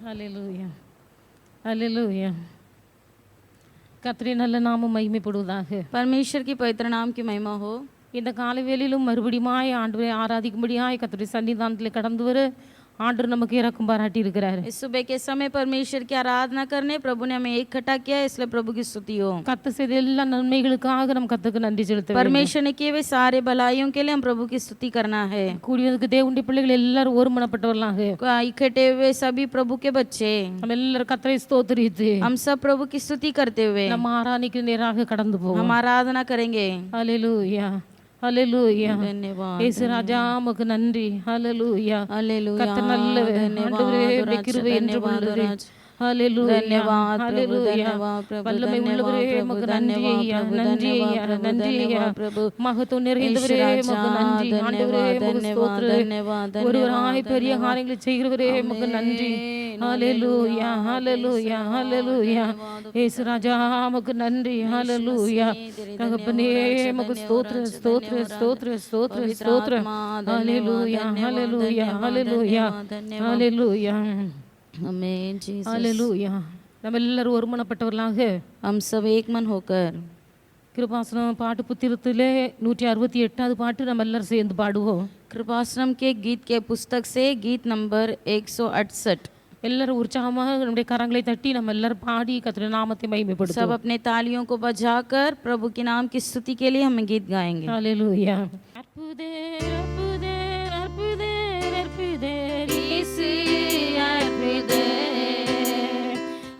ஹல்லேலூயா, ஹல்லேலூயா. கர்த்தருடைய நல்ல நாமம் மகிமைப்படுவதாக. परमेश्वर की पवित्र नाम की महिमा हो। இந்த காலை வேளையிலும் மறுபடியுமாய் ஆண்டவரை ஆராதிக்கும்படியாய் கர்த்தருடைய சன்னிதானத்தில் கடந்து வர ஆண்டவர் நமக்கு இரக்கம் பாராட்டி இருக்கிறார். इस सुबह के समय परमेश्वर की आराधना करने प्रभु ने हमें इकट्ठा किया, इसलिए प्रभु की स्तुति हो। கர்த்தர் செய்த எல்லா நன்மைகளுக்காக நம்ம கர்த்தருக்கு நன்றி செலுத்த வேண்டும். परमेश्वर ने किए हुए सारे भलाइयों के लिए हम प्रभु की स्तुति करना है। கூடியதுக்கு தேவனுடைய பிள்ளைகள் எல்லாரும் ஒருமனப்பட்டவர்களாக इकट्ठे हुए सभी प्रभु के बच्चे நம்ம எல்லாரும் கர்த்தரை ஸ்தோத்திரித்து हम सब प्रभु की स्तुति करते हुए நம்ம ஆராதனைக்கு நேராக கடந்து போவோம். हम आराधना करेंगे। ஹல்லேலூயா, ஹல்லேலூயா. धन्यवाद இயேசு ராஜா உமக்கு நன்றி. ஹல்லேலூயா. हालेलुया கர்த்தர் நல்லவர். ஆண்டவரே உம்முடைய கிருபை என்றும் உள்ளது. ஹல்லேலூயா, धन्यवाद प्रभु, ஹல்லேலூயா. धन्यवाद प्रभु, வல்லமை धन्यवाद உள்ளவரே प्रभु, உமக்கு நன்றி धन्यवाद ஐயா, प्रभु, நன்றி ஐயா, धन्यवाद நன்றி ஐயா. धन्यवाद प्रभु, மகத்துவம் நிறைந்தவரே ईश உமக்கு राजा, நன்றி. ஆண்டவரே धन्यवाद உமக்கு धन्यवाद ஸ்தோத்திரம். धन्यवाद ஒருவராய் பெரிய धन्यवाद காரியங்களை செய்கிறவரே உமக்கு நன்றி. ஹல்லேலூயா, ஹல்லேலூயா, ஹல்லேலூயா. இயேசு ராஜா உமக்கு நன்றி. ஹல்லேலூயா. தகப்பனே உமக்கு ஸ்தோத்திரம், ஸ்தோத்திரம், ஸ்தோத்திரம், ஸ்தோத்திரம், ஸ்தோத்திரம். ஹல்லேலூயா, ஹல்லேலூயா, ஹல்லேலூயா, ஹல்லேலூயா, आमीन जीसस। ஹல்லேலூயா. நம்ம எல்லாரும் ஒருமனப்பட்டவர்களாக हम सब एक मन होकर கிருபாசனம் பாட்டு புத்திரத்திலே 168வது பாட்டு நம்ம எல்லாரும் சேர்ந்து பாடுவோம். कृपाश्रम के गीत के पुस्तक से गीत नंबर 168। எல்லாரும் உற்சாகமாக நம்முடைய கரங்களை தட்டி நம்ம எல்லாரும் பாடி கர்த்தருடைய நாமத்தை सब மகிமைப்படுத்துவோம். अपने तालियों को बजाकर प्रभु के नाम की स्तुति के लिए हम गीत गाएंगे। ஹல்லேலூயா. அற்புதர், அற்புதர், அற்புதர், அற்புதர் இயேசு அற்புதர்.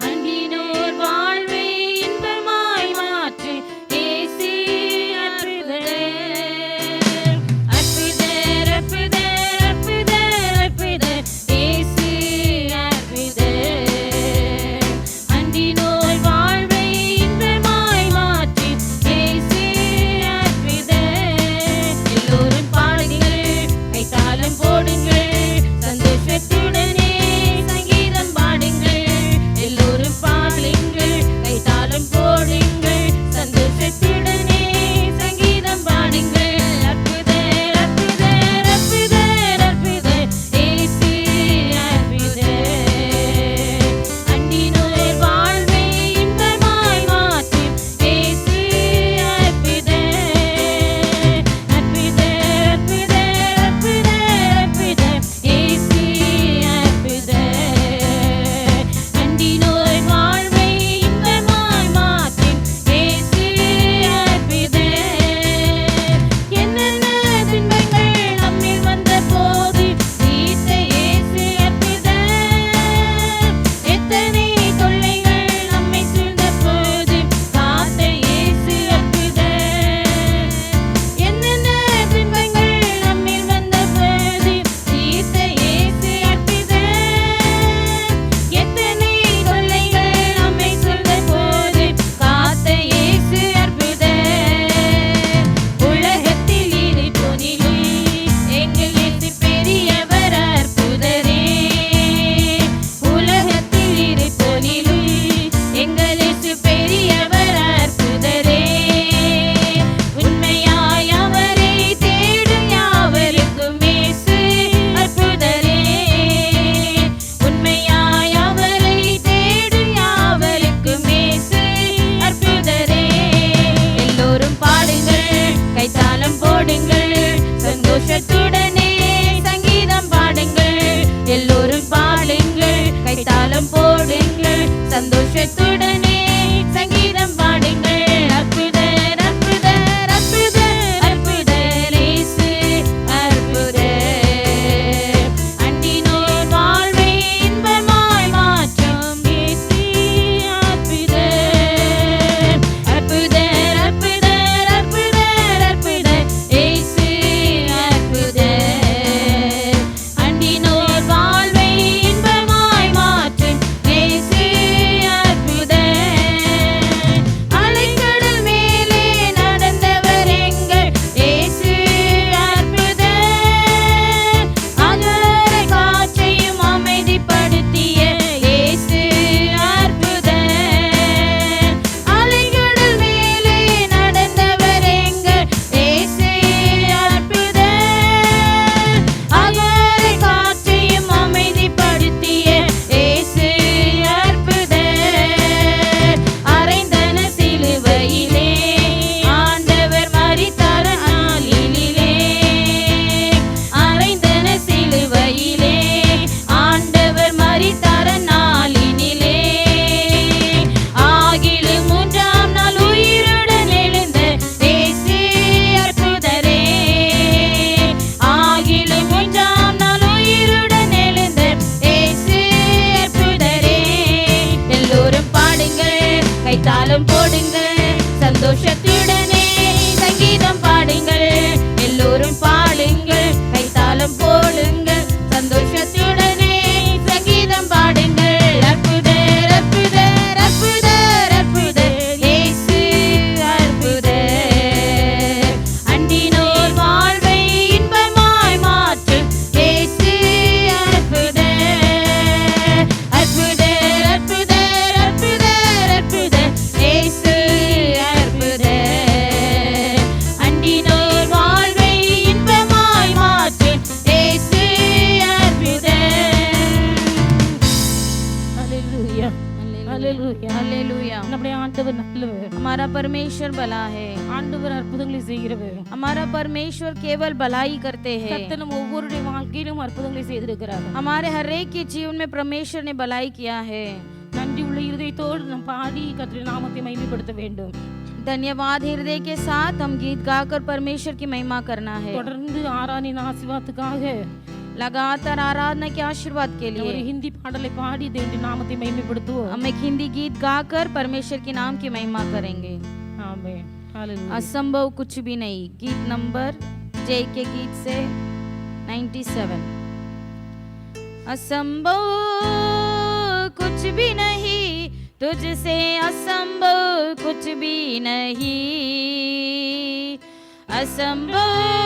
அண்டினோர் வாழ்வை இன்பமாய் மாற்றி இயேசு அற்புதர். அற்புதர், அற்புதர், அற்புதர், அற்புதர் இயேசு அற்புதர். அண்டினோர் வாழ்வை இன்பமாய் மாற்றி இயேசு அற்புதர். எல்லோரும் பாடுங்கள் கைத்தாளம் கைத்தாளம் போடுங்கள் சந்தோஷத்துடனே சங்கீதம் பாடுங்கள் எல்லோரும் பாடுங்கள் கைத்தாளம் போடுங்கள் சந்தோஷத்துடனே சங்கீதம் பாடுங்கள் அற்புதர் அற்புதர் அற்புதர் அற்புதர் இயேசு அற்புதர் அண்டினோர் வாழ்வை இன்பமாய் மாற்றும் இயேசு அற்புதர் அற்புதர் அற்புதர் அற்புதர் அற்புதர் இயேசு அற்புதர் அண்டினோர் வாழ்வை இன்பமாய் மாற்றும் இயேசு அற்புதர் ஹalleluya ஹalleluya हालेलुया நம்முடைய ஆண்டவர் நல்லவர் हमारा परमेश्वर भला है ஆண்டவர் அற்புதங்களை செய்கிறவர் हमारा परमेश्वर केवल भलाई करते हैं கர்த்தர் நம்ம ஒவ்வொருடைய வாழ்க்கையிலும் அற்புதங்களை செய்திருக்கிறார் हमारे हर एक के जीवन में परमेश्वर ने भलाई किया है நன்றி உள்ள இருதயத்தோடு நாம் பாடி கர்த்தருடைய நாமத்தை மகிமைப்படுத்த வேண்டும் धन्यवाद हृदय के साथ हम गीत गाकर परमेश्वर की महिमा करना है தொடர்ந்து ஆராதனை ஆசீர்வாதத்துக்காக लगातार आराधना के आशीर्वाद के ஒரு लिए ஹிந்தி பாடலை பாடி தேவனுடைய நாமத்தை மகிமைப்படுத்துவோம் हम एक हिंदी गीत गाकर परमेश्वर के नाम की महिमा करेंगे ஆமென் ஹalleluya असंभव कुछ भी नहीं गीत नंबर जे के गीत से 97 असंभव कुछ भी नहीं तुझसे असंभव कुछ भी नहीं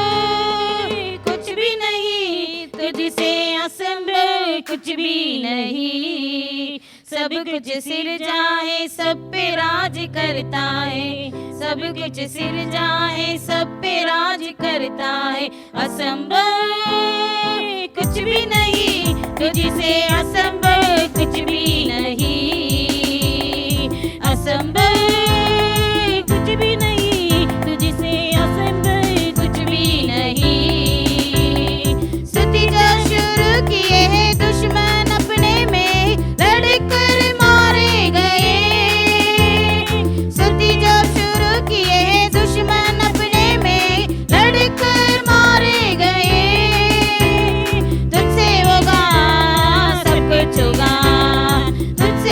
असंभव कुछ भी नहीं तुझसे असंभव कुछ भी नहीं सब कुछ सिर जाए सब पे राज करता है सब कुछ सिर जाए सब पे राज करता है असंभव कुछ भी नहीं तुझसे असंभव कुछ भी नहीं असंभव कुछ भी नहीं तुझसे असंभव कुछ भी नहीं स्तुति जो शुरू किए हैं दुश्मन अपने में लड़कर मारे गए स्तुति जो शुरू किए हैं दुश्मन अपने में लड़कर मारे गए तुझसे होगा सब कुछ होगा तुझसे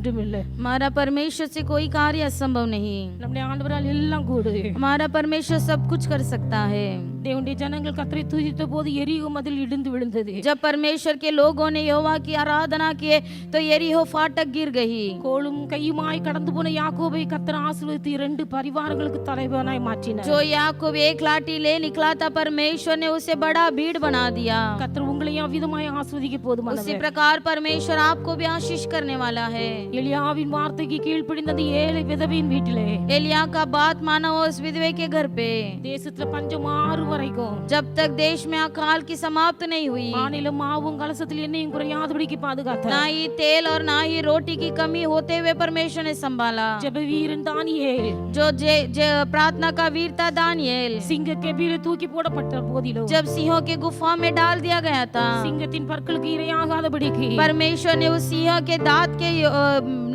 ஒன்றும் இல்லை. हमारा परमेश्वर से कोई कार्य असंभव नहीं. நம்முடைய ஆண்டவரால் எல்லாம் கூடு. हमारा परमेश्वर सब कुछ कर सकता है. தேவனுடைய ஜனங்கள் கர்த்தரை துதித்த போது எரிகோ மதில் இடிந்து விழுந்தது. जब परमेश्वर के लोगों ने यहोवा की आराधना किए तो यरीहो फाटक गिर गई. கோலும் கையுமாய் கடந்து போன யாக்கோபை கர்த்தர் ஆசீர்வதித்து 2 பரிவாரங்களுக்கு தலைவனாய் மாற்றினார். जो याकूब एक लाठी ले निकला था, परमेश्वर ने उसे बड़ा भीड़ बना दिया. கர்த்தர் உங்களையும் அவ்விதமாய் ஆசீர்வதிக்க போதுமானவர். उसी प्रकार परमेश्वर आपको भी आशीष करने वाला है. எலியாவின் வார்த்தைக்கு கீழ்ப்படிந்தது 7 விதவையின் வீட்டிலே. एलिया का बात माना उस विधवे के घर पे. தேசத்துல பஞ்சம் மாறு வரைக்கும், जब तक देश में अकाल की समाप्त नहीं हुई, மாநில மாவும் கலசத்தில் எண்ணெயும் குறையாதபடிக்கு பாதுகாத்தார். ना ही तेल और ना ही रोटी की कमी होते हुए परमेश्वर ने संभाला. ஜெப வீரன் தானியேல், जो प्रार्थना का वीर था दानियेल, சிங்க கெபியிலே தூக்கி போடப்பட்ட போதிலும், जब सिंहों के गुफा में डाल दिया गया था, சிங்கத்தின் பற்களுக்கு இரையாகாதபடிக்கு परमेश्वर ने उस सिंह के दांत के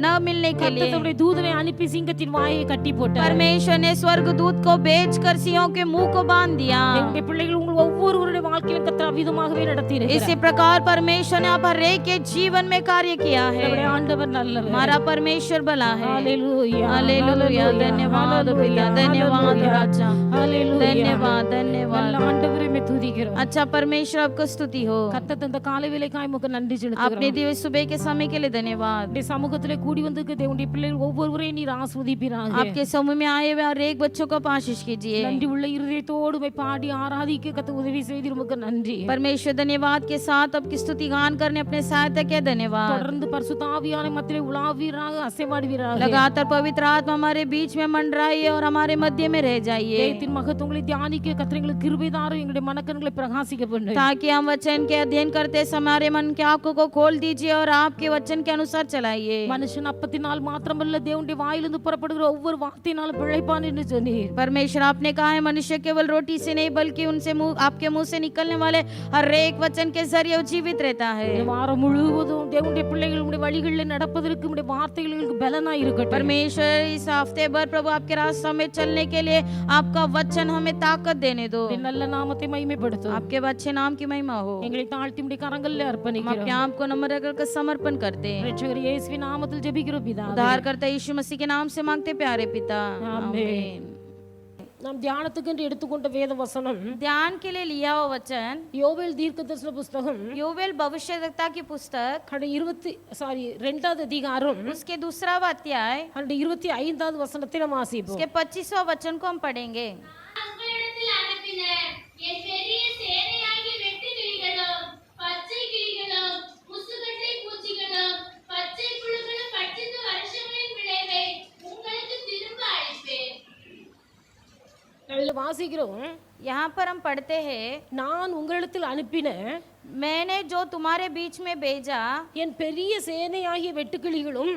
न मिलने के लिए கர்த்தருடைய தூதனை அனுப்பி சிங்கத்தின் வாயை கட்டி போட்டார். परमेश्वर ने स्वर्गदूत को भेजकर सिंहों के मुंह को बांध दिया. தேவனுடைய பிள்ளைகள் உங்கள் ஒவ்வொருவருடைய வாழ்க்கையிலும் கர்த்தர் விதமாகவே நடத்தியிருக்கிறார். इसी प्रकार परमेश्वर ने आप हर एक के जीवन में कार्य किया है. நம்முடைய ஆண்டவர் நல்லவர். हमारा परमेश्वर भला है. Hallelujah, hallelujah. धन्यवाद भैया, धन्यवाद राजा, हालेलुया. धन्यवाद धन्यवाद. நல்ல ஆண்டவரை மே துதிக்கிறோம். अच्छा परमेश्वर आपको स्तुति हो. கர்த்தர் தந்த காலை வேளைக்காய் உமக்கு நன்றி செலுத்துகிறோம். आपने दिए सुबह के समय के लिए धन्यवाद. உம்முடைய சமூகத்திலே கூடி வந்திருக்க தேவனுடைய பிள்ளைகள் ஒவ்வொருவரையும் நீர் ஆசீர்வதிப்பீராக. आपके समूह में आए हुए हर एक बच्चों को आशीष कीजिए. நன்றி உள்ள இருதயத்தோடு உம்மை பாடி ஆராதிக்க கர்த்தர் உதவி செய்து உமக்கு நன்றி. परमेश्वर धन्यवाद के साथ आपकी स्तुति गान करने अपने सहायता के धन्यवाद. தொடர்ந்து பரிசுத்த ஆவியானவர் மத்தியிலே உலாவீராக அசைவாடுவீராக. लगातार पवित्र आत्मा हमारे बीच में मंडराइए और हमारे मध्य में रह जाइए, தேவத்தின் மகத்துவங்களை தியானிக்க கர்த்தர் எங்களுக்கு கிருபை தாரும். எங்களுடைய மனக்கண்களை பிரகாசிக்க பண்ணுங்க. ताकि हम वचन के अध्ययन करते समय हमारे मन की आंखों को खोल दीजिए और आपके वचन के अनुसार चलाइए. மனுஷன் அப்பத்தினால் மாத்திரமல்ல தேவனுடைய வாயிலிருந்து புறப்படுகிற ஒவ்வொரு வார்த்தையினாலும் பிழைப்பான் என்று சொன்னீர். परमेश्वर आपने कहा है मनुष्य केवल रोटी से नहीं बल्कि उनसे आपके मुंह से निकलने वाले हर एक वचन के जरिए जीवित रहता है. இந்த வாரம் முழுவதும் தேவனுடைய பிள்ளைகள் உம்முடைய வழிகளில் நடப்பதற்கு உம்முடைய வார்த்தைகளுக்கு பலனாய் இருக்கட்டும். परमेश्वर इस हफ्ते भर प्रभु आपके रास्ते में चलने के लिए आपका वचन हमें ताकत देने दो. உம்முடைய நல்ல நாமத்தை மகிமைப்படுத்தும். आपके अच्छे नाम की महिमा हो. எங்களை தாழ்த்தி உம்முடைய கரங்களில் हम அர்ப்பணிக்கிறோம். अपने आप को नम्र रखकर समर्पण करते हैं. இரட்சகர் இயேசுவின் நாமத்தில் ஜெபிக்கிறோம் பிதாவே. उद्धारकर्ता यीशु मसीह के नाम से मांगते प्यारे पिता, आमीन. நாம் தியானத்துக்கு எடுத்துக்கொண்ட வேத வசனம் ध्यान के लिए लिया हुआ वचन யோவேல் தீர்க்கதரிசன புத்தகம் योवेल भविष्यवक्ता की पुस्तक 2வது அதிகாரம் उसके दूसरा अध्याय 25வது வசனத்தை நாம் வாசிப்போம். उसके 25वां वचन को हम पढ़ेंगे. உங்களிடத்தில் அனுப்பின என் பெரிய சேனையாகிய வெட்டுக்கிளிகளும் பச்சை கிளிகளும் முசுகட்டை பூச்சிகளும் பச்சை புழுக்களும் பட்சித்த வருஷங்களின் விளைவை உங்களுக்கு திரும்ப அளிப்பேன். இதுல வாசிக்கிறோம், यहाँ पर हम पढ़ते हैं, நான் உங்களிடத்தில் அனுப்பின मैंने जो तुम्हारे बीच में भेजा என் பெரிய சேனையாகிய வெட்டுக்கிளிகளும்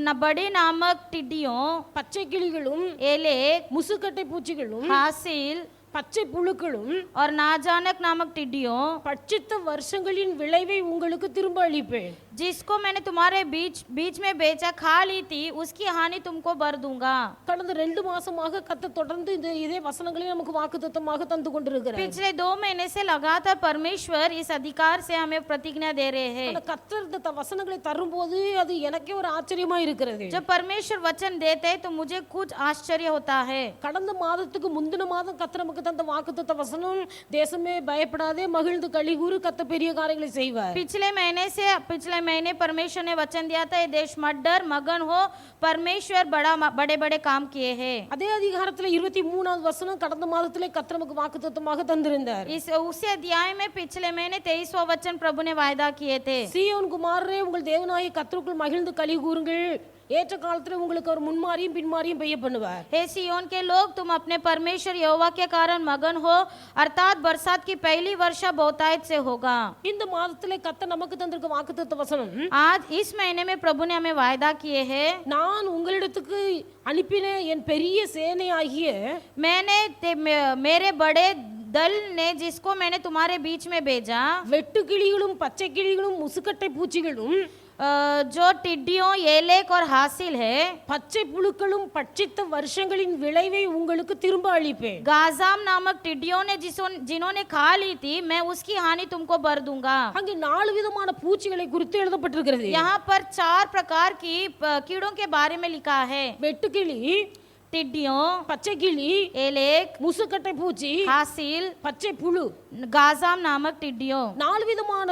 न बड़े नामक टिड्डियों, பச்சை கிளிகளும் एलेक, முசுக்கட்டை பூச்சிகளும் हासिल பச்சை புழுக்களும் और नाजानक नामक टिड्डियों, பட்சித்த வருஷங்களின் விளைவை உங்களுக்கு திரும்ப அளிப்பேன். जिसको मैंने तुम्हारे बीच में बेचा खा ली थी, उसकी हानि तुमको भर दूंगा. கடந்த 2 மாசமாக கர்த்தர் தொடர்ந்து இந்த இதே வசனங்களை நமக்கு வாக்குத்தத்தமாக தந்து கொண்டிருக்கிறார். पिछले 2 महीने से लगातार परमेश्वर इस अधिकार से हमें प्रतिज्ञा दे रहे हैं. அந்த கர்த்தர் இந்த வசனங்களை தரும்போது அது எனக்கே ஒரு ஆச்சரியமா இருக்கிறது. जब परमेश्वर वचन देते हैं तो मुझे कुछ आश्चर्य होता है. கடந்த மாதத்துக்கு முந்தின மாதம் கர்த்தர் நமக்கு தந்த வாக்குத்தத்த வசனம், தேசமே பயப்படாதே மகிழ்ந்து களிகூறு கர்த்தர் பெரிய காரியங்களை செய்வார். पिछले महीने परमेश्वर ने वचन दिया था, ये देश मत डर मगन हो, परमेश्वर बड़े बड़े काम किए हैं. அதே அதிகாரத்துல 23வது வசனம் கடந்த மாதத்திலே கர்த்தர் நமக்கு வாக்குத்தத்தமாக தந்திருந்தார். उसी अध्याय में पिछले महीने 23वां वचन प्रभु ने वायदा किए थे. சீயோன் குமாரரே உங்கள் தேவனாகிய கர்த்தருக்குள் மகிழ்ந்து களிகூருங்கள், ஏற்ற காலத்துல உங்களுக்கு ஒரு முன்மாரியும் பின்மாரியும் பெய்ய பண்ணுவார். हे सिय्योन के लोग, तुम अपने परमेश्वर यहोवा के कारण मगन हो, अर्थात बरसात की पहली वर्षा बहुतायत से होगा. இந்த மாதத்திலே கர்த்தர் நமக்கு தந்திருக்க வாக்குத்தத்த வசனம், आज इस महीने में प्रभु ने हमें वायदा किए हैं, நான் உங்களிடத்துக்கு அனுப்பின என் பெரிய சேனையாகிய मैंने मेरे बड़े दल ने जिसको मैंने तुम्हारे बीच में भेजा, வெட்டுக்கிளிகளும் பச்சை கிளிகளும் முசுக்கட்டை பூச்சிகளும் जो टिड्डियों एलेक और हासिल है, பச்சை புழுக்களும் பட்சித்த வருஷங்களின் விளைவை உங்களுக்கு திரும்ப அளிப்பேன். गाजाम नामक टिड्डियों ने जिन्होंने खा ली थी, मैं उसकी हानि तुमको भर दूंगा। அங்கே 4 விதமான பூச்சிகளை குறித்து எழுதப்பட்டிருக்கிறது. यहाँ पर 4 प्रकार की कीड़ों के बारे में लिखा है। வெட்டுக்கிளி, टिड्डियों, பச்சை கிளி, एलेक, முசுக்கட்டை பூச்சி, हासिल, பச்சை புழு, गाजाम नामक टिड्डियों। 4 விதமான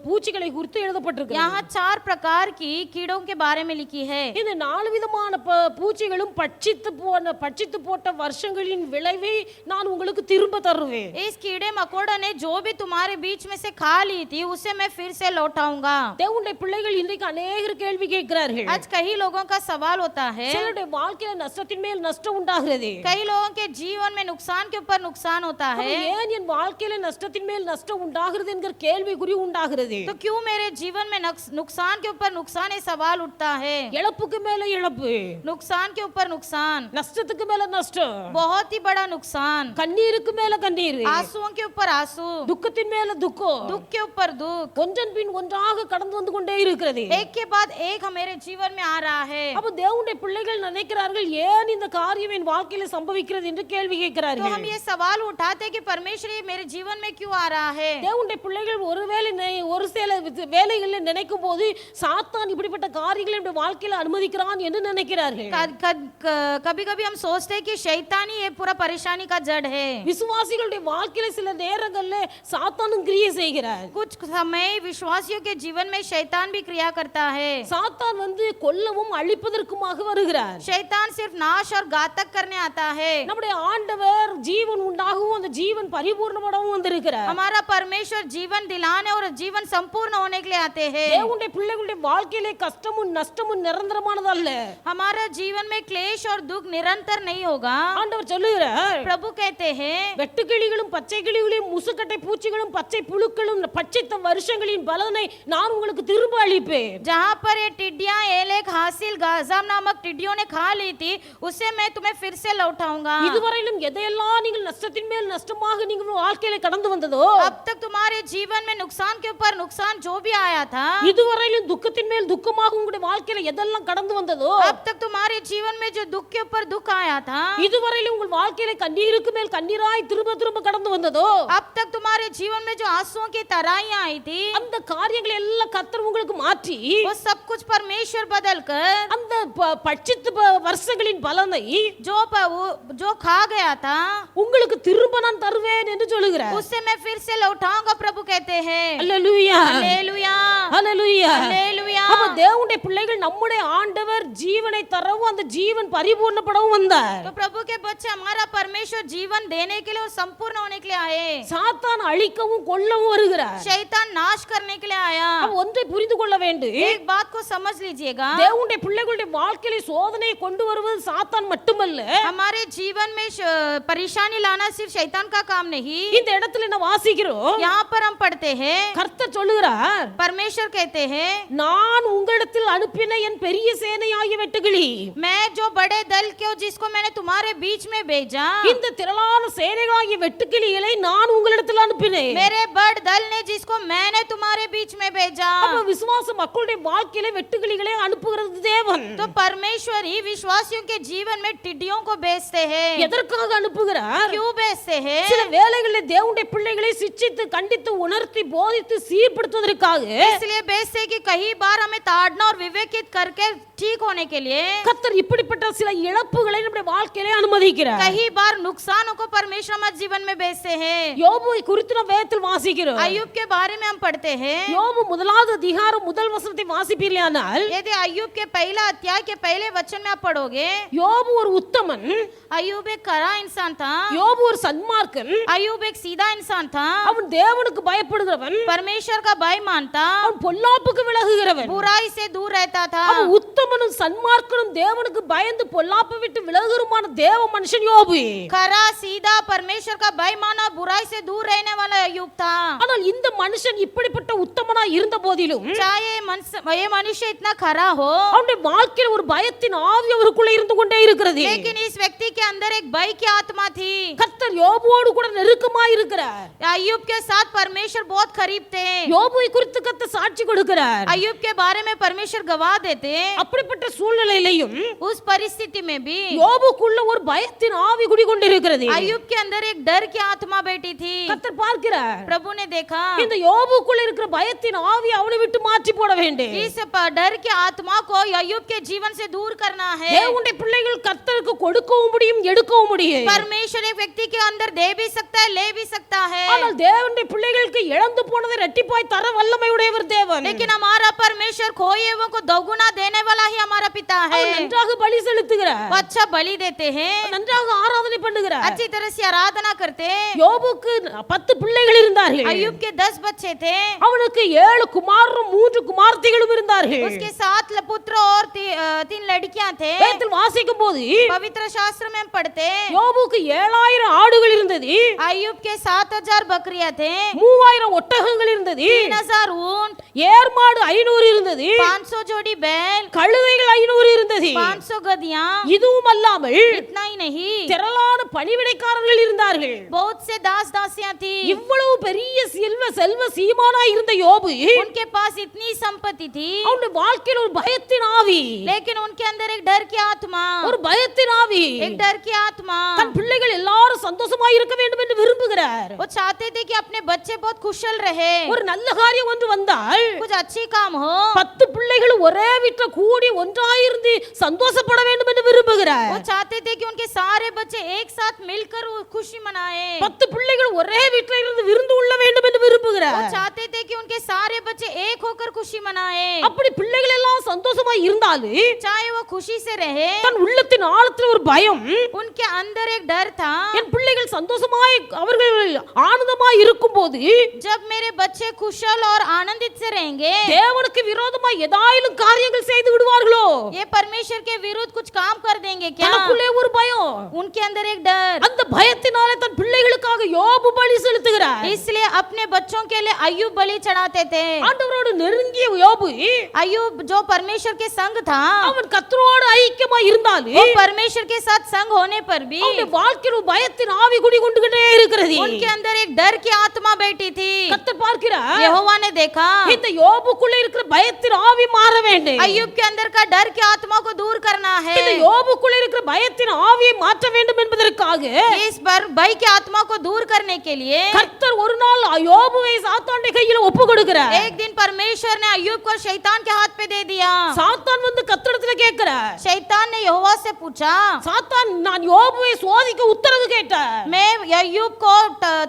பூச்சிகளை குறித்து எழுதப்பட்டிருக்கிறது. यहाँ 4 प्रकार की कीड़ों के बारे में लिखी है। இந்த 4 விதமான பூச்சிகளும் பட்சித்து போட்ட வருஷங்களின் விளைவை நான் உங்களுக்கு திரும்ப தருவேன். इस कीड़े मकोड़ों ने जो भी तुम्हारे बीच में से खा ली थी, उसे मैं फिर से लौटाऊंगा। தேவனுடைய பிள்ளைகள் இன்றைக்கு अनेகர் கேள்வி கேட்கிறார்கள். आज कई लोगों का सवाल होता है, சிலருடைய வாழ்க்கையில நஷ்டத்தின் மேல் நஷ்டம் உண்டாகிறது. कई लोगों के जीवन में नुकसान के ऊपर नुकसान होता है। ஏன் என் வாழ்க்கையில நஷ்டத்தின் மேல் நஷ்டம் உண்டாகிறது என்கிற கேள்விக்குறி உண்டாகிறது. तो क्यों मेरे जीवन में नुकसान के ऊपर नुकसान ये सवाल उठता है। இழப்புக்கு மேல இழப்பு, नुकसान के ऊपर नुकसान, நஷ்டத்துக்கு மேல நஷ்டம், बहुत ही बड़ा नुकसान, கண்ணீருக்கு மேல கண்ணீர், आंसुओं के ऊपर आंसू, துக்கத்தின் மேல துக்கம், दुख के ऊपर दुख, ஒன்றன் பின் ஒன்றாக கடந்து வந்து கொண்டே இருக்கிறது. एक के बाद एक हमारे जीवन में आ रहा है। அப்ப தேவனுடைய பிள்ளைகள் நினைக்கிறார்கள், ஏன் இந்த காரியம் என் வாழ்க்கையில சம்பவிக்கிறது என்று கேள்வி तो கேட்கிறார்கள். हम ये सवाल उठाते हैं कि परमेश्वर ये मेरे जीवन में क्यों आ रहा है। தேவனுடைய பிள்ளைகள் ஒரு சில வேலைகளில் நினைக்கும் போது சாத்தான் இப்படிப்பட்ட காரியங்களை நம்முடைய வாழ்க்கையில அனுமதிக்கிறான் என்று நினைக்கிறார்கள். कभी कभी हम सोचते हैं कि शैतानी ये पूरा परेशानी का जड़ है। விசுவாசிகளுடைய வாழ்க்கையில சில நேரங்கள்ல சாத்தானும் கிரியை செய்கிறார். कुछ समय विश्वासियों के जीवन में शैतान भी क्रिया करता है। சாத்தான் கொல்லவும் அழிப்பதற்குமாக வருகிறார். शैतान सिर्फ नाश और घातक करने आता है। நம்முடைய ஆண்டவர் ஜீவன் உண்டாகவும் அந்த ஜீவன் பரிபூர்ணமாகவும் வந்திருக்கிறார். हमारा परमेश्वर जीवन दिलाने और जीवन संपूर्ण होने के लिए आते हैं। தேவனுடைய பிள்ளைகளுடைய வாழ்க்கையிலே கஷ்டமும் நஷ்டமும் நிரந்தரமானதல்ல. हमारा जीवन में क्लेश और दुख निरंतर नहीं होगा। ஆண்டவர் சொல்லுகிறார், प्रभु कहते हैं, வெட்டுக்கிளிகளும் பச்சை கிளிகளும் முசுக்கட்டை பூச்சிகளும் பச்சை புழுக்களும் பட்சித்த வருஷங்களின் பலனை நான் உங்களுக்கு திரும்ப அளிப்பேன். जहाँ पर ये टिड्डियां एलेक हासिल गाजाम नामक टिड्डियों ने खा ली थी, उसे मैं तुम्हें फिर से लौटाऊंगा। இதுவரையிலும் எதையெல்லாம் நீங்கள் நஷ்டத்தின் மேல் நஷ்டமாக நீங்கள் வாழ்க்கையில கடந்து வந்ததோ, अब तक तुम्हारे जीवन में नुकसान के ऊपर नुकसान जो भी आया था, இதுவரையிலும் துக்கத்தின் மேல் துக்கமாக உங்களுடைய வாழ்க்கையில எதெல்லாம் கடந்து வந்ததோ, अब तक तुम्हारे जीवन में जो दुख के ऊपर दुख आया था, இதுவரையிலும் உங்கள் வாழ்க்கையில கண்ணீருக்கு மேல் கண்ணீராய் திரும்ப திரும்ப கடந்து வந்ததோ, अब तक तुम्हारे जीवन में जो आंसुओं की तराइयां आई थी, அந்த காரியங்களை எல்லாம் கர்த்தர் உங்களுக்கு மாற்றி वो सब कुछ परमेश्वर बदल कर அந்த பட்சித்த வருஷங்களின் பலனை जो खा गया था உங்களுக்கு திரும்ப நான் தருவேன் என்று சொல்லுகிறார். उससे मैं फिर से लौटाऊंगा। प्रभु कहते हैं, அல்லேலூயா, हालेलुया, அல்லேலூயா. हालेलुया। அப்ப தேவனுடைய பிள்ளைகள் நம்முடைய ஆண்டவர் ஜீவனை தரவும் அந்த ஜீவன் பரிபூர்ணப்படவும் வந்தார். तो प्रभु के बच्चे हमारा परमेश्वर जीवन देने के लिए और संपूर्ण होने के लिए आए। சாத்தான் அழிக்கவும் கொல்லவும் வருகிறார். शैतान नाश करने के लिए आया। அப்ப ஒன்றை புரிந்து கொள்ள வேண்டும், एक बात को समझ लीजिएगा, தேவனுடைய பிள்ளைகளுடைய வாழ்க்கையில சோதனையை கொண்டு வருவது சாத்தான் மட்டுமல்ல. हमारे जीवन में परेशानी लाना सिर्फ शैतान का काम नहीं। இந்த இடத்துல நான் வாசிக்கிறோம், यहाँ पर हम पढ़ते हैं, கர்த்தர் சொல்லுகிறார், परमेश्वर कहते हैं, நான் உங்களிடத்தில் அனுப்பின என் பெரிய சேனையாகிய வெட்டுக்கிளி, मैं जो बड़े दल के जिसको मैंने तुम्हारे बीच में भेजा, இந்த திரளான சேனைகளாகிய வெட்டுக்கிளிகளை நான் உங்களிடத்தில் அனுப்பினேன். मेरे बड़ दल ने जिसको मैंने तुम्हारे बीच में भेजा। அப்ப விசுவாச மக்களுடைய வாழ்க்கையில வெட்டுக்கிளிகளை அனுப்புகிறது தேவன். तो परमेश्वर ही विश्वासियों के जीवन में टिड्डियों को भेजते हैं। எதற்காக அனுப்புகிறார்? क्यों भेजते हैं? சில வேளைகளில் தேவனுடைய பிள்ளைகளை சிட்சித்து கண்டித்து உணர்த்தி போதித்து சீர்படுத்துவதற்காக इसलिए भेजते कि कई बार हमें ताड़ना और विवेकित करके ठीक होने के लिए கர்த்தர் இப்படிப்பட்ட சில இழப்புகளை நம்முடைய வாழ்க்கையிலே அனுமதிக்கிறார். कई बार नुकसानों को परमेश्वर हमारे जीवन में भेजते हैं। யோபுவை குறித்து நாம் வேதத்தில் வாசிக்கிறோம். अय्यूब के बारे में हम पढ़ते हैं। யோபு முதலாவது அதிகாரம் முதல் வசனத்தை வாசிப்பீர்களானால், यदि अय्यूब के पहला अध्याय के पहले वचन में आप पढ़ोगे, யோபு ஒரு உத்தமன், अय्यूब एक खरा इंसान था, யோபு ஒரு சன்மார்க்கன், अय्यूब एक सीधा इंसान था, அவன் தேவனுக்கு பயப்படுகிறவன், परमेश्वर का भय मानता, அவன் பொல்லாப்புக்கு விலகுகிறவன். बुराई से दूर रहता था। அவன் உத்தமனும் சன்மார்க்கனும் தேவனுக்கு பயந்து பொல்லாப்பை விட்டு விலகுருமான தேவ மனுஷன் யோபு. खरा सीधा परमेश्वर का भय माना बुराई से दूर रहने वाला अय्यूब था। ஆனால் இந்த மனுஷன் இப்படிப்பட்ட உத்தமனா இருந்த போதிலும் चाहे ये मनुष्य इतना खरा हो, அவனுடைய வாழ்க்கையில் ஒரு பயத்தின் ஆவி அவருக்குள்ள இருந்து கொண்டே இருக்கிறது. लेकिन इस व्यक्ति के अंदर एक भय की आत्मा थी। கர்த்தர் யோபுவோடு கூட நெருக்கமாய் இருக்கிறார். अय्यूब के साथ परमेश्वर बहुत करीब थे। யோபுவை குறித்து கர்த்தர் சாட்சி கொடுக்கிறார். अय्यूब के बारे में परमेश्वर गवाह देते। அப்படிப்பட்ட சூழ்நிலையிலும் उस परिस्थिति में भी யோபுக்குள்ள ஒரு பயத்தின் ஆவி குடிகொண்டிருக்கிறது. अय्यूब के अंदर एक डर की आत्मा बैठी थी। கர்த்தர் பார்க்கிறார். प्रभु ने देखा இந்த யோபுக்குள்ள இருக்கிற பயத்தின் ஆவி அவனை விட்டு மாற்றி போட வேண்டும். इस डर की आत्मा को अय्यूब के जीवन से दूर करना है। தேவனுடைய பிள்ளைகள் கர்த்தருக்கு கொடுக்கவும் முடியும் எடுக்கவும் முடியும். परमेश्वर एक व्यक्ति के अंदर दे भी सकता है, ले भी सकता है। ஆனால் தேவனுடைய பிள்ளைகளுக்கு இழந்து போனதை இரட்டிப்பாய் தர வல்லமை உடையவர் தேவன். लेकिन हमारा परमेश्वर खोए हुए को दोगुना देने वाला ही हमारा पिता है। அவர் நன்றாக பலி செலுத்துகிறார். वो अच्छा बलि देते हैं, நன்றாக ஆராதனை பண்ணுகிறார். अच्छी तरह से आराधना करते। யோபுக்கு 10 பிள்ளைகள் இருந்தார்கள். अय्यूब के 10 बच्चे थे। அவனுக்கு 7 குமாரரும் 3 குமார்த்திகளும் இருந்தார்கள். उसके 7 पुत्र और 3 लड़कियां थे। வேதத்தில் வாசிக்கும் போது पवित्र शास्त्र में हम पढ़ते யோபுக்கு 7000 ஆடுகள் இருந்தது. अय्यूब के 7000 बकरियां थे, 3000 ஒட்டகங்கள் இருந்தது. 3000 ऊंट, ஏர் மாடு 500 இருந்தது. 500 जोड़ी बैल, கழுதைகள் 500 இருந்தது. 500 गधियां। இதுவும் அல்லாமல் इतना ही नहीं, திரளான பணிவிடைக்காரர்கள் இருந்தார்கள். बहुत से दास दासियां थी। இவ்வளவு பெரிய செல்வ சீமானாய் இருந்த யோபு उनके पास इतनी संपत्ति थी, அவனுடைய வாழ்க்கையில் ஒரு பயத்தின் ஆவி, लेकिन उनके अंदर एक डर की आत्मा, ஒரு பயத்தின் ஆவி, एक डर की आत्मा। தன் பிள்ளைகள் எல்லாரும் சந்தோஷமாய் இருக்க வேண்டும் என்று விரும்புகிறார். वो चाहते थे कि अपने बच्चे बहुत कुशल रहे, ஒரு நல்ல காரியம் ஒன்று வந்தால் कुछ अच्छी काम हो। 10 பிள்ளைகள் ஒரே வீட்டில் கூடி ஒன்றாயிருந்து சந்தோஷப்பட வேண்டும் என்று விரும்புகிறார். वो चाहते थे कि उनके सारे बच्चे एक साथ मिलकर वो खुशी मनाए। 10 பிள்ளைகள் ஒரே வீட்டில் இருந்து விருந்து உள்ள வேண்டும் என்று वो விரும்புகிறார். चाहते थे कि उनके सारे बच्चे एक होकर खुशी मनाए। அப்படி பிள்ளைகள் எல்லாம் சந்தோஷமாய் இருந்தாலும் चाहे वो खुशी से रहे, தன் உள்ளத்தின் ஆழத்தில் ஒரு பயம், उनके अंदर एक डर था। என் பிள்ளைகள் சந்தோஷமாய் அவர்கள் ஆனந்தமாய் இருக்கும்போது जब मेरे बच्चे कुशल और आनंदित से रहेंगे, தேவனுக்கு விரோதமாய் ஏதாயிலும் காரியங்கள் செய்து விடுவார்களோ, ये परमेश्वर के विरुद्ध कुछ काम कर देंगे क्या? தனக்குள்ளே ஒரு பயம். उनके अंदर एक डर। அந்த பயத்தினாலே தன் பிள்ளைகளுக்காக யோபு பலி செலுத்துகிறார். इसलिए अपने बच्चों के लिए अय्यूब बलि चढ़ाते थे। ஆண்டவரோடு நெருங்கிய யோபு अय्यूब जो परमेश्वर के संग था, அவன் கர்த்தரோடு ஐக்கியமாய் இருந்தாலும் वो परमेश्वर के साथ संग होने पर भी அவனுடைய வாழ்க்கையில் ஒரு பயத்தின் ஆவி குடிகொண்டுகிட்டே இருக்கிறது. उनके अंदर एक डर की आत्मा बैठी थी। கர்த்தர் பார்க்கிறார். यहोवा ने देखा இந்த யோபுக்குள்ள இருக்கிற பயத்தின் ஆவி மாற வேண்டும். अय्यूब के अंदर का डर की आत्मा को दूर करना है। இந்த யோபுக்குள்ள இருக்கிற பயத்தின் ஆவியை மாற்ற வேண்டும் என்பதற்காக इस पर भय की आत्मा को दूर करने के लिए கர்த்தர் ஒரு நாள் யோபுவை சாத்தானுடைய கையில ஒப்பு கொடுக்கிறார். एक दिन परमेश्वर ने अय्यूब को शैतान के हाथ पे दे दिया। சாத்தான் வந்து கர்த்தரிடத்துல கேட்கிறார். शैतान ने यहोवा से पूछा, சாத்தான் நான் யோபுவை சோதிக்க உத்தரவு கேட்டார். मैं अय्यूब को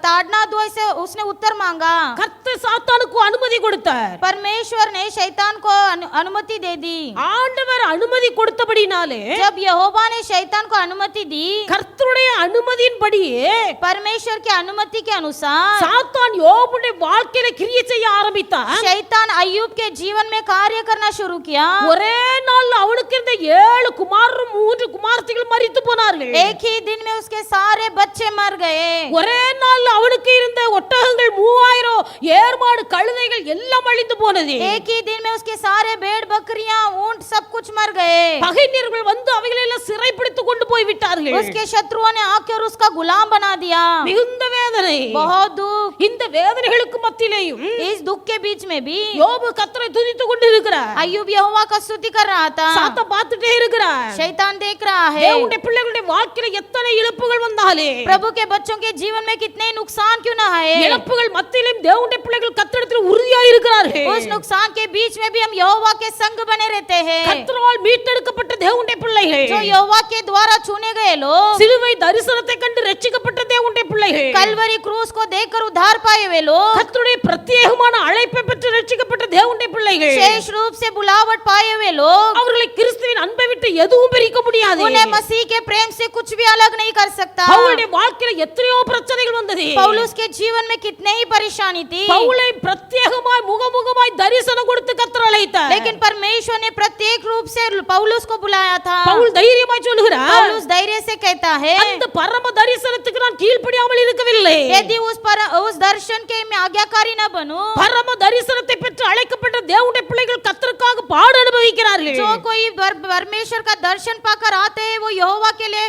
ताड़ना दूं, ऐसे उसने उत्तर मांगा। கர்த்தர் சாத்தானுக்கு அனுமதி கொடுத்தார். परमेश्वर ने शैतान को अनुमति दे दी। ஆண்டவர் அனுமதி கொடுத்தபடினாலே जब यहोवा ने शैतान को अनुमति दी, கர்த்தருடைய அனுமதியின்படியே परमेश्वर की अनुमति के अनुसार சாத்தான் யோபுடைய வாழ்க்கையில கிரியை செய்ய ஆரம்பித்தான். शैतान अय्यूब के जीवन में कार्य करना शुरू किया। ஒரே நாள் அவனுக்கு இருந்த 7 குமாரரும் 3 குமார்த்திகள் மரித்து போனார்கள். एक ही दिन में उसके सारे बच्चे मर गए। ஒரே நாள் அவனுக்கு இருந்த ஒட்டகங்கள் 3000, ஏர்மாடு கழுதைகள் எல்லாம் அழிந்து போனது. एक ही दिन में उसके सारे भेड़ बकरियां ऊंट सब कुछ मर गए। பகைஞர்கள் வந்து அவைகளை எல்லாம் சிறைப்பிடித்து கொண்டு போய் விட்டார்கள். उसके शत्रुओं ने आकर उसका गुलाम बना दिया। மிகுந்த வேதனை. बहुत दुख। இந்த வேதனைகளுக்கு மத்தியிலேயும் इस दुख के बीच में भी யோபு கர்த்தரை துதித்து கொண்டு இருக்கிறார். अय्यूब यहोवा का स्तुति कर रहा था। சாத்தான் பார்த்துட்டே இருக்கிறார். शैतान देख रहा है தேவனுடைய பிள்ளைகளுடைய வாழ்க்கையில எத்தனை இழப்புகள் வந்தாலே, प्रभु के बच्चों के जीवन में कितने नुकसान क्यों ना आए, இழப்புகள் மத்தியிலும் தேவனுடைய பிள்ளைகள் கர்த்தரிடத்தில் உறுதியாய் இருக்கிறார்கள். उस नुकसान के बीच में भी हम यहोवा के संग बने रहते हैं। கர்த்தரால் மீட்டெடுக்கப்பட்ட தேவனுடைய பிள்ளைகள், जो यहोवा के द्वारा चुने गए लोग, சிலுவை தரிசனத்தை கண்டு ரட்சிக்கப்பட்ட தேவனுடைய பிள்ளைகள், कलवरी क्रूस को देखकर उद्धार पाए हुए लोग, கர்த்தருடைய பிரத்யேகமான அழைப்பை பெற்று ரட்சிக்கப்பட்ட தேவனுடைய பிள்ளைகள், विशेष रूप से बुलावट पाए हुए लोग, அவர்களை கிறிஸ்துவின் அன்பை விட்டு எதுவும் பிரிக்க முடியாது. उन्हें मसीह के प्रेम से कुछ भी अलग नहीं कर सकता। பவுலுடைய வாழ்க்கையில எத்தனையோ பிரச்சனைகள் வந்தது. पौलुस के जीवन में कितने ही परेशानी थी। பவுலை பிரத்யேகமாய் முகமுகமாய் தரிசனம் கொடுத்து கர்த்தர் அழைத்தார். அழைத்தார். लेकिन परमेश्वर ने प्रत्येक रूप से पौलुस को बुलाया था। பவுல் தைரியமாய் சொல்லுகிறார், पौलुस धैर्य से कहता है, அந்த பரம தரிசனத்துக்கு நான் கீழ்ப்படியாமல் இருக்கவில்லை. यदि उस दर्शन के मैं आज्ञाकारी न बनूं, பரம தரிசனத்தை பெற்று அழைக்கப்பட்ட தேவனுடைய பிள்ளைகள் கர்த்தருக்காக பாடு அனுபவிக்கிறார்கள். जो कोई परमेश्वर का दर्शन पाकर आते हैं वो यहोवा के लिए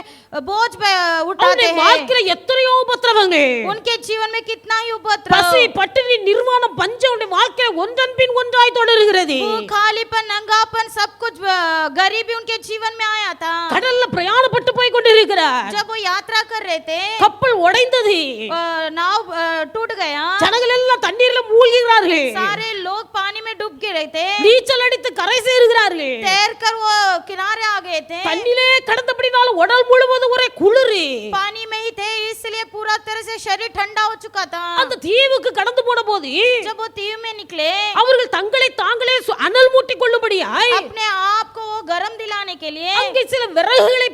बोझ उठाते அவருடைய हैं। வாழ்க்கையில எத்தனையோ உபத்திரவங்கள், उनके जीवन में कितना ही उपद्रव, பசி பட்டினி நிர்வாணம் பஞ்சம் உடைய வாழ்க்கையில ஒன்றன் பின் ஒன்றாய் தொடருகிறது. खालीपन नंगापन सब कुछ गरीबी उनके जीवन में आया था। கடல்ல பிரயாணப்பட்டு போய் கொண்டிருக்கிறார். जब वो यात्रा कर रहे थे, கப்பல் உடைந்தது. नाव टूट गया, ஜனங்கள் எல்லாம் தண்ணீர்ல மூழ்கிறார்கள். सारे लोग पानी में डूब के रहे थे, நீச்சல் அடித்து கரை சேருகிறார்கள். तैर कर वो किनारे आ गए थे। தண்ணிலே கடந்தபடினால உடல் முழுவதும் ஒரே குளிரு. पानी में ही थे इसलिए पूरा तरह से शरीर ठंडा हो चुका था। அந்த தீவுக்கு கடந்து போன போது जब वो तीव में निकले, அவர்கள் தங்களை தாங்களே அனல் மூட்டிக் கொள்ளும்படியாய் अपने आप को वो गरम दिलाने के लिए அங்கே சில விறகுகளை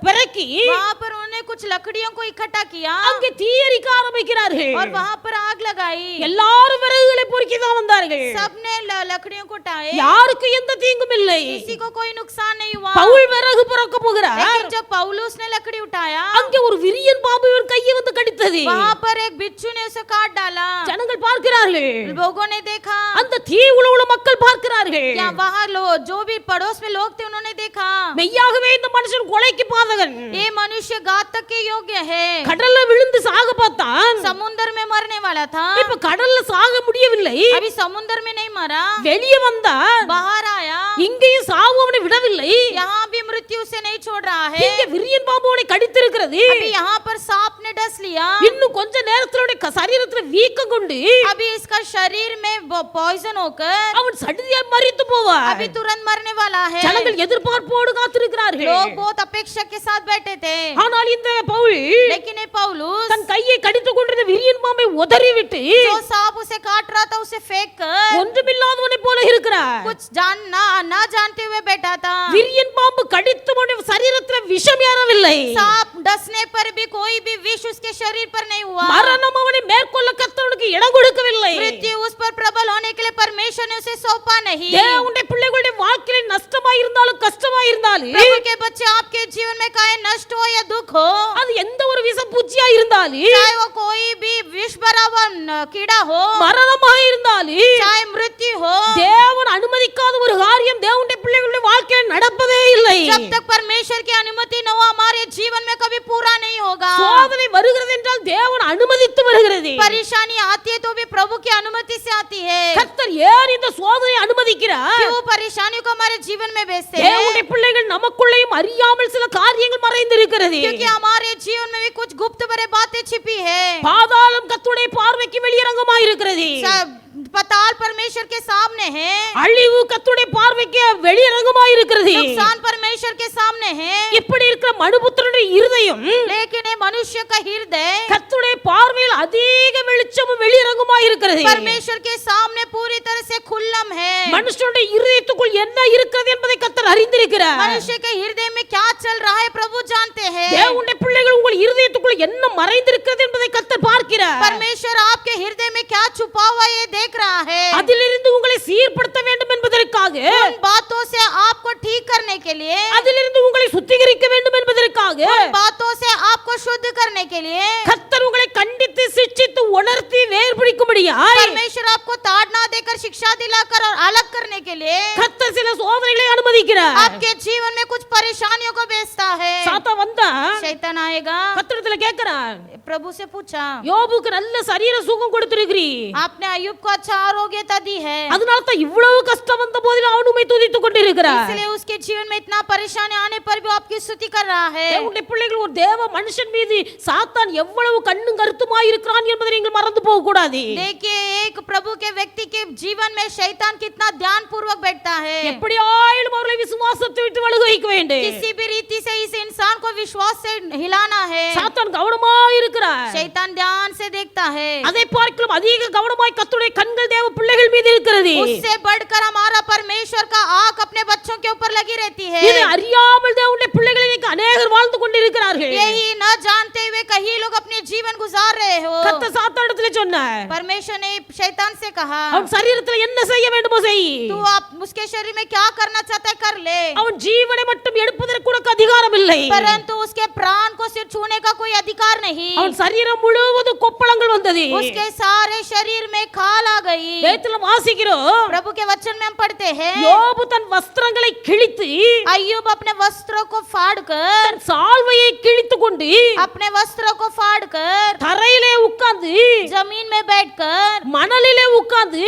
பிறக்கி वहाँ पर उन्होंने कुछ लकड़ियों को इकट्ठा किया அங்கே தீ எரிக்க ஆரம்பிக்கிறார்கள். और वहाँ पर आग लगाई। எல்லாரும் விறகுகளை பொறுக்கி தான் வந்தார்கள். सबने लकड़ियों को उठाए, யாருக்கு எந்த தீங்கும் இல்லை. किसी को कोई नुकसान नहीं हुआ। பவுல் விறகு பொறுக்க போகிறார். लेकिन जब पौलुस ने लकड़ी उठाया, அங்கே ஒரு விரியன் பாம்பு இவர் கையை வந்து கடித்தது. वहाँ पर एक बिच्छू ने उसे काट डाला। ஜனங்கள் பார்க்கிறார்கள், लोगों ने देखा, அந்த தீவுல உள்ள மக்கள் பார்க்கிறார்கள். या वहाँ जो भी पड़ोस में लोग थे उन्होंने देखा, மெய்யாகவே இந்த மனுஷன் கொலைக்கு பாதகன். ये मनुष्य घातक के योग्य है। கடல்ல விழுந்து சாக பார்த்தான். समुद्र में मरने वाला था, இப்ப கடல்ல சாக முடியவில்லை. अभी समुद्र में नहीं मरा, வெளியே வந்தான். बाहर आया, இங்கேயும் சாவு அவனை விடவில்லை. यहाँ भी मृत्यु से नहीं छोड़ रहा है। இங்க விரியன் பாம்பு அவனை கடித்திருக்கிறது. अभी यहाँ पर सांप ने डस लिया, இன்னும் கொஞ்ச நேரத்துல அவனுடைய சரீரத்துல வீக்கம் கொண்டு अभी इसका शरीर में पॉइजन होकर அவன் சடிதியா மரித்து போவான். अभी तुरंत मरने वाला है। ஜனங்கள் எதிர்பார்ப்போடு காத்திருக்கிறார்கள். लोग बहुत अपेक्षा के साथ बैठे थे। ஆனால் இந்த பவுல் लेकिन ये पौलुस தன் கையை கடித்துக் கொண்டிருந்த விரியன் பாம்பை உதறிவிட்டு जो सांप उसे काट रहा था उसे फेंक कर ஒன்றுமில்லாதவனை போல இருக்கிறார். कुछ ना जानते हुए बैठा था। விரியன் பாம்பு கடித்து அவனுடைய சரீரத்துல விஷம் ஏறவில்லை. सांप डसने पर भी कोई भी विष उसके शरीर पर नहीं हुआ। மரணம் அவனை மேற்கொள்ள கர்த்தருக்கு இடம் கொடுக்கவில்லை. मृत्यु उस पर प्रबल होने के लिए परमेश्वर ने उसे सौंपा नहीं। தேவனுடைய பிள்ளைகளுடைய வாழ்க்கையில நஷ்டமா இருந்தாலும் கஷ்டமா இருந்தாலும் प्रभु के बच्चे आपके जीवन में चाहे नष्ट हो या दुख हो, அது எந்த ஒரு விஷப்பூச்சியா இருந்தாலும் चाहे वो कोई भी विष भरा हुआ कीड़ा हो, மரணமா இருந்தாலும் चाहे मृत्यु हो, தேவன் அனுமதிக்காத ஒரு காரியம் தேவனுடைய பிள்ளைகளுடைய வாழ்க்கையில நடப்பதே இல்லை. जब तक परमेश्वर की अनुमति न हो हमारे जीवन में कभी पूरा नहीं होगा। சோதனை வருகிறது என்றால் தேவன் அனுமதித்து வருகிறது. परेशानी आती है तो भी प्रभु की अनुमति से आती है। கர்த்தர் ஏன் இந்த சோதனை அனுமதிக்கிறார்? क्यों परेशानियों को हमारे जीवन में भेजते हैं? தேவனுடைய பிள்ளைகள் நமக்குள்ளேயும் அறியாமல் சில காரியங்கள் மறைந்திருக்கிறது. क्योंकि हमारे जीवन में भी कुछ गुप्त भरे बातें छिपी है। பாதாளம் கர்த்தருடைய பார்வைக்கு வெளியரங்கமாய் இருக்கிறது. पताल परमेश्वर के सामने है, அழிவு கர்த்தருடைய பார்வைக்கு வெளியரங்கமாய் இருக்கிறது. नुकसान परमेश्वर के सामने है। இப்படி இருக்கிற மனுபுத்திரனுடைய இருதயம் लेकिन ये मनुष्य का हृदय கர்த்தருடைய பார்வையில் அதிக வெளிச்சமும் வெளியரங்கமாய் இருக்கிறது. परमेश्वर के सामने पूरी तरह से खुल्लम है। மனுஷனுடைய இருதயத்துக்குள் என்ன இருக்கிறது என்பதை கர்த்தர் அறிந்திருக்கிறார். मनुष्य के हृदय में क्या चल रहा है प्रभु जानते हैं। தேவனுடைய பிள்ளைகள் உங்கள் இருதயத்துக்குள் என்ன மறைந்திருக்கிறது என்பதை கர்த்தர் பார்க்கிறார். परमेश्वर आपके हृदय में क्या छुपा हुआ है ये देख रहा है। அதிலிருந்து உங்களை சீர்படுத்த வேண்டும் என்பதற்காக, उन बातों से आपको ठीक करने के लिए, அதிலிருந்து உங்களை சுத்திகரிக்க வேண்டும் என்பதற்காக उन बातों से आपको शुद्ध करने के लिए கர்த்தர் உங்களை கண்டித்து சிட்சித்து உணர்த்தி வேறுபிடிக்கும்படியாய் परमेश्वर आपको ताड़ना देकर शिक्षा दिलाकर और अलग करने के लिए கர்த்தர் சில சோதனைகளை அனுமதிக்கிறார். आपके जीवन में कुछ परेशानियों को भेजता है। சாத்தான் வந்தா शैतान आएगा, கர்த்தரிடத்துல கேட்கிறான், प्रभु से पूछा, யோபுக்கு நல்ல சரீர சுகம் கொடுத்திருக்கிறீ, आपने अय्यूब को अच्छा आरोग्यता दी है, அதனால தான் இவ்வளவு கஷ்டம் வந்த போதிலும் அவன் உம்மை துதித்துக் கொண்டிருக்கிறார். इसलिए उसके जीवन में इतना परेशानी आने पर भी आपकी स्तुति कर रहा है। தேவனுடைய பிள்ளைகள் ஒரு தேவ மனுஷன் மீது சாத்தான் எவ்வளவு கண்ணும் கருத்துமாய் இருக்கிறான் என்பதை நீங்கள் மறந்து போக கூடாது. देखिए एक प्रभु के व्यक्ति के जीवन में शैतान कितना ध्यान पूर्वक बैठता है। எப்படியாயிலும் அவர்களை விசுவாசத்தை விட்டு விலக வைக்க வேண்டும். किसी भी रीति से इस इंसान को विश्वास से हिलाना है। சாத்தான் கவனமாய் இருக்கிறார். शैतान ध्यान से देखता है। அதை பார்க்கலாம் அதிக கவனமாய் கர்த்தருடைய கண்கள் தேவ பிள்ளைகள் மீது இருக்கிறது. उससे बढ़कर हमारा परमेश्वर का आंख अपने बच्चों के ऊपर लगी रहती है। இதை அறியாமல் தேவனுடைய பிள்ளைகள் இன்னைக்கு அநேகர் வாழ்ந்து கொண்டு கொண்டிருக்கிறார்கள். यही न जानते हुए कहीं लोग अपने जीवन गुजार रहे हो। கர்த்தர் சாத்தானிடத்திலே சொன்னார், परमेश्वर ने शैतान से कहा, அவன் சரீரத்தில் என்ன செய்ய வேண்டுமோ செய். तू आप उसके शरीर में क्या करना चाहता है कर ले, அவன் ஜீவனை மட்டும் எடுப்பதற்கு உனக்கு அதிகாரம் இல்லை. परंतु उसके प्राण को सिर्फ छूने का कोई अधिकार नहीं। அவன் சரீரம் முழுவதும் கொப்பளங்கள் வந்தது. उसके सारे शरीर में खाल आ गई। வேதத்தில் வாசிக்கிறோம், प्रभु के वचन में हम पढ़ते हैं, யோபு தன் வஸ்திரங்களை கிழித்து अय्यूब अपने वस्त्रों को फाड़कर, தன் சால்வையை கிழித்து கொண்டு अपने वस्त्रों को फाड़कर தரையிலே உட்கார்ந்து जमीन में बैठकर, மணலிலே உட்கார்ந்து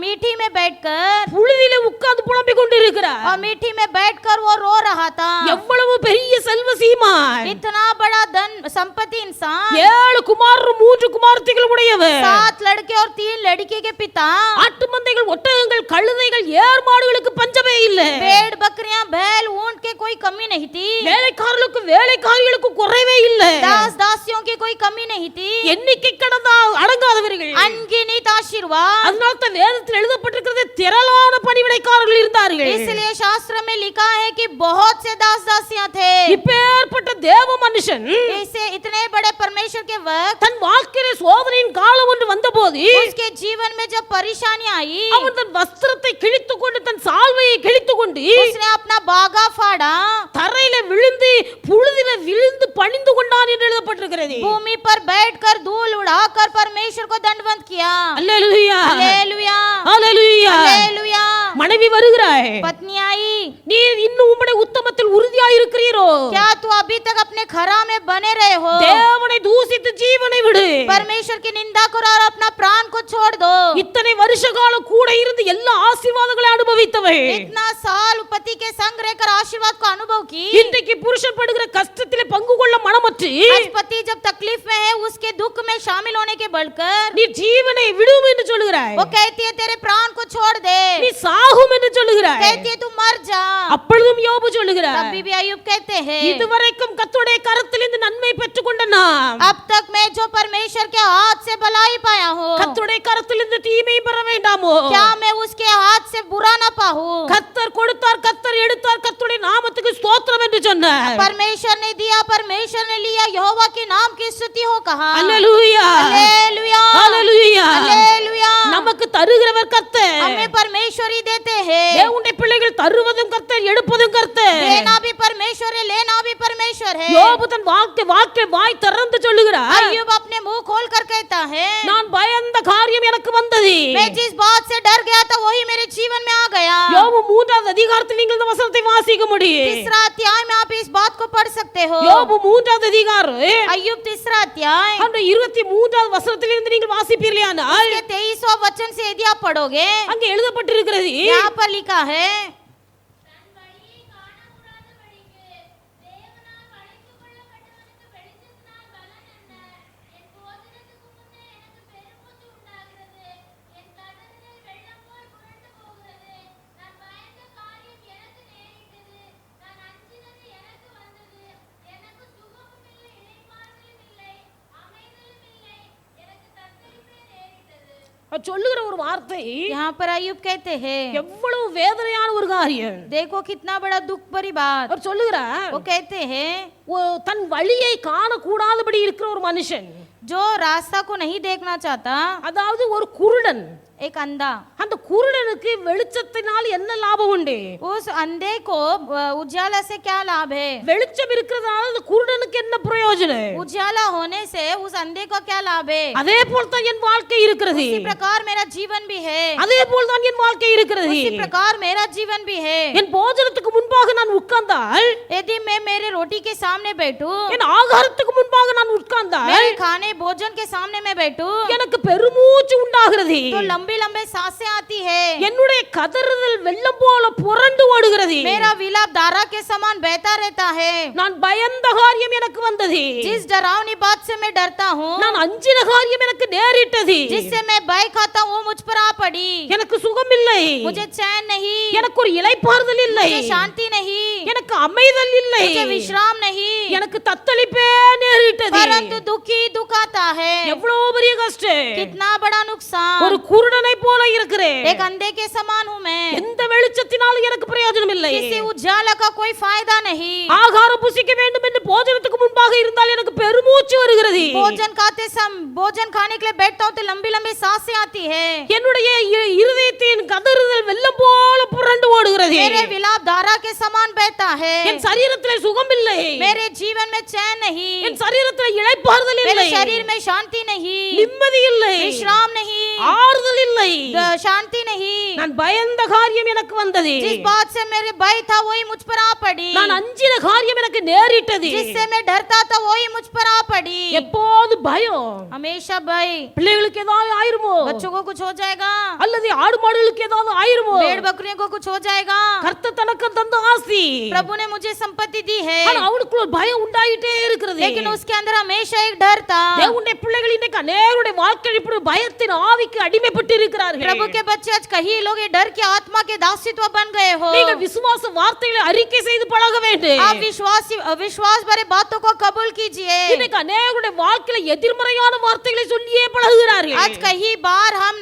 मीठी में बैठकर புழுதியிலே உட்கார்ந்து புலம்பிக் கொண்டிருக்கிறார். और मीठी में बैठकर वो रो रहा था। எவ்வளவு பெரிய செல்வ சீமான், इतना बड़ा धन संपत्ति इंसान, 7 குமாரரும் 3 குமாரத்திகள் உடையவர், 7 लड़के और 3 लड़की के पिता, ஆட்டு மந்தைகள், ஒட்டகங்கள், கழுதைகள், ஏர் மாடுகளுக்கு பஞ்சமே இல்லை. भेड़ बकरियां, बैल, ऊंट के कोई कमी नहीं थी। வேலைக்காரர்களுக்கு வேலைக்காரிகளுக்கு குறைவே இல்லை. दास दासियों की कोई कमी नहीं थी। எண்ணிக்கை கடந்தா அடங்காதவர்கள். अनगिनत आशीर्वाद। அதனால தான் வேதத்தில் எழுதப்பட்டிருக்கிறது, திரளான பணிவிடைக்காரர்கள் இருந்தார்கள். इसलिए शास्त्र में लिखा है कि बहुत से दास दासियां थे। இப்பேற்பட்ட தேவ மனுஷன் ऐसे इतने बड़े परमेश्वर के वक्त தன் வாழ்க்கையிலே சோதனையின் காலம் ஒன்று வந்தபோது उसके जीवन में जब परेशानी आई, அவன் தன் வஸ்திரத்தை கிழித்துக் கொண்டு தன் சால்வையை கிழித்துக் கொண்டு उसने अपना बागा फाड़ा, தரையில விழுந்து புழுதில விழுந்து பணிந்து கொண்டான் என்று எழுதப்பட்டிருக்கிறது. भूमि पर बैठकर धूल उड़ाकर परमेश्वर को दंडवत किया। அல்லேலூயா, हालेलुया, அல்லேலூயா. हालेलुया। மனைவி வருகிறாய், पत्नी आई, நீ இன்னும் உம்முடைய உத்தமத்தில் உறுதியாய் இருக்கிறீரோ? क्या तू अभी तक अपने खरा में बने रहे हो? தேவனை தூசித்து ஜீவனை விடு. परमेश्वर की निंदा करो और अपना प्राण को छोड़ दो। இத்தனை வருஷ காலம் கூட இருந்து எல்லா ஆசீர்வாதங்களை அனுபவித்தவள், इतना साल पति के संग रहकर आशीर्वाद को अनुभव की, இன்றைக்கு புருஷன் படுகிற கஷ்டத்திலே பங்கு கொள்ள மனமற்று आज पति जब तकलीफ में है उसके दुख में शामिल होने के बढ़कर நீ ஜீவனை விடும் என்று சொல்லுகிறாய். वो कहती है तेरे प्राण को छोड़ दे, நீ சாகும் என்று சொல்லுகிறாய். कहती है तू मर जा। அப்பொழுதும் யோபு சொல்லுகிறார், तभी भी अय्यूब कहते हैं, இதுவரைக்கும் கர்த்தருடைய கரத்திலிருந்து நன்மை பெற்றுக்கொண்ட நாம் अब तक मैं जो परमेश्वर के हाथ से भलाई पाया हूँ, கர்த்தருடைய கரத்திலிருந்து தீமை பெற வேண்டாமோ? क्या मैं उसके हाथ से बुरा ना पाऊँ? கர்த்தர் கொடுத்தார், கர்த்தர் எடுத்தார், கர்த்தருடைய நாமத்துக்கு ஸ்தோத்திரம் என்று சொன்னார். परमेश्वर ने दिया, परमेश्वर ने लिया, यहोवा के नाम की स्तुति हो कहा। அல்லேலூயா, हालेलुया, அல்லேலூயா. हालेलुया। நமக்கு தருகிறவர் கர்த்தர். हमें परमेश्वर ही देते हैं। தேவனுடைய பிள்ளைகள் தருவதும் கர்த்தர், எடுப்பதும் கர்த்தர். देना भी परमेश्वर है, लेना भी परमेश्वर है। யோபு தன் வாக்கை வாய் திறந்து சொல்லுகிறார், अय्यूब अपने मुंह खोल कर कहता है, நான் பயந்த காரியம் எனக்கு வந்தது. मैं जिस बात से डर गया था वही मेरे जीवन में आ गया। யோபு 3வது அதிகாரத்தில் நீங்கள் இந்த வசனத்தை வாசிக்க முடியும். तीसरा अध्याय में आप इस बात को पढ़ सकते हो। யோபு 3வது அதிகாரம் अय्यूब तीसरा अध्याय அந்த 23வது வசனத்திலிருந்து நீங்கள் வாசிப்பீர்களானால் उसके 23वां वचन से यदि आप पढ़ोगे, அங்கே எழுதப்பட்டிருக்கிறது, यहाँ पर लिखा है, தன் வழியை காணக்கூடாதபடிக்கு தேவனால் படைத்துக் கொள்ளப்பட்டவனுக்கு வெளிச்சத்தினால் பலன் என்ன? என் போஜனத்துக்கு முன்னே எனக்கு பெருமூச்சு உண்டாகிறது. என் கண்களில் வெள்ளம் போல் புரண்டு போகிறது. நான் பயந்த காரியம் எனக்கு நேரிட்டது. நான் அஞ்சினது எனக்கு வந்தது. எனக்கு சுகமும் இல்லை, இளைப்பாறுதலும் இல்லை, அமைதலும் இல்லை. எனக்கு தத்தளிப்பே நேரிட்டது. அவர் சொல்லுகிற ஒரு வார்த்தை यहाँ पर अय्यूब कहते हैं, எவ்வளவு வேதனையான ஒரு காரியம். देखो कितना बड़ा दुख भरी बात। அவர் சொல்லுகிறார், वो कहते हैं, தன் வழியை காணக்கூடாதபடி இருக்கிற ஒரு மனுஷன், जो रास्ता को नहीं देखना चाहता, அதாவது ஒரு குருடன், एक अंधा, அந்த குருடனுக்கு வெளிச்சத்தினால் என்ன லாபம் உண்டு? उस अंधे को उजाला से क्या लाभ है? வெளிச்சம் இருக்கிறதுனால அந்த குருடனுக்கு என்ன பிரயோஜனம்? उजाला होने से उस अंधे को क्या लाभ है? அதே போல் தான் என் வாழ்க்கை இருக்கிறது. उसी प्रकार मेरा जीवन भी है। அதே போல் தான் என் வாழ்க்கை இருக்கிறது. उसी प्रकार मेरा जीवन भी है। என் போஜனத்துக்கு முன்பாக நான் உட்கார்ந்தால், यदि मैं मेरे रोटी के सामने बैठूं, என் ஆகாரத்துக்கு முன்பாக நான் உட்கார்ந்தால், मेरे खाने भोजन के सामने मैं बैठूं, எனக்கு பெருமூச்சு உண்டாகிறது. तो लंबी लंबी सांसें आती है। என்னுடைய கதறுதல் வெள்ளம் போல புரண்டு ஓடுகிறது. मेरा विलाप धारा के समान बहता रहता है। நான் பயந்த காரியம் எனக்கு வந்தது. जिस डरावनी बात से मैं डरता हूँ, நான் அஞ்சின காரியம் எனக்கு நேரிட்டது. जिससे मैं भय खाता हूँ, वो मुझ पर आ पड़ी। எனக்கு சுகம் இல்லை, मुझे चैन नहीं, எனக்கு ஒரு இளைப்பாறுதல் இல்லை, मुझे शांति नहीं, எனக்கு அமைதல் இல்லை, मुझे विश्राम नहीं, எனக்கு தத்தளிப்பே நேரிட்டது. परंतु दुखी दुख आता है। எவ்வளவு பெரிய கஷ்டம்! कितना बड़ा नुकसान! ஒரு குருடனை போல இருக்கிறேன். एक अंधे के समान हूँ मैं, எந்த வெளிச்சத்தினாலும் எனக்கு பிரயோஜனம் இல்லை. किसी उजाला का कोई फायदा नहीं. ஆகாரம் புசிக்க வேண்டும் என்று போஜனத்துக்கு முன்பாக இருந்தால் எனக்கு பெருமூச்சு வருகிறது. भोजन खाने के लिए बैठता हूँ तो लंबी लंबी सांसें आती है. என்னுடைய இருதயத்தின் கதறுதல் வெள்ளம் போல புரண்டு ஓடுகிறது. मेरे विलाप धारा के समान बहता है. என் சரீரத்திலே சுகம் இல்லை. मेरे जीवन में चैन नहीं. என் சரீரத்திலே இளைப்பாறுதல் இல்லை. मेरे शरीर में शांति नहीं. நிம்மதி இல்லை. विश्राम नहीं. ஆறுதல் இல்லை. शांति नहीं. நான் பயந்த காரியம் எனக்கு வந்தது. जिस बात से मेरे भय था वही मुझ पर आ पड़ी. நான் அஞ்சின காரியம் எனக்கு நேரிட்டது. जिससे मैं डरता था वही मुझ पर आ पड़ी. எப்போது பயம். हमेशा भय. பிள்ளைகளுக்கு ஏதாவது ஆயிருமோ, बच्चों को कुछ हो जाएगा, அல்லது ஆடு மாடுகளுக்கு ஏதாவது ஆயிருமோ, भेड़ बकरियों को कुछ हो जाएगा. கர்த்தர் தனக்கு தந்த ஆசி, प्रभु ने मुझे संपत्ति दी है, ஆனா அவனுக்குள்ள ஒரு பயம் உண்டாயிட்டே இருக்கிறது. लेकिन उसके अंदर हमेशा एक डर था. தேவனுடைய பிள்ளைகள் இன்னைக்கு அநேகருடைய வாழ்க்கையில் இப்படி பயத்தின் ஆவிக்கு அடிமைப்பட்டு இருக்கிறார்கள். प्रभु के बच्चे आज कई लोग ये डर की आत्मा के दासित्व बन गए हो. நீங்கள் விசுவாச வார்த்தைகளை அறிக்கை செய்து பழக வேண்டும். आप विश्वास भरे बातों को कबूल कीजिए. இன்னைக்கு அநேகருடைய வாழ்க்கையில எதிர்மறையான வார்த்தைகளை சொல்லியே பழகுகிறார்கள். आज कई बार हम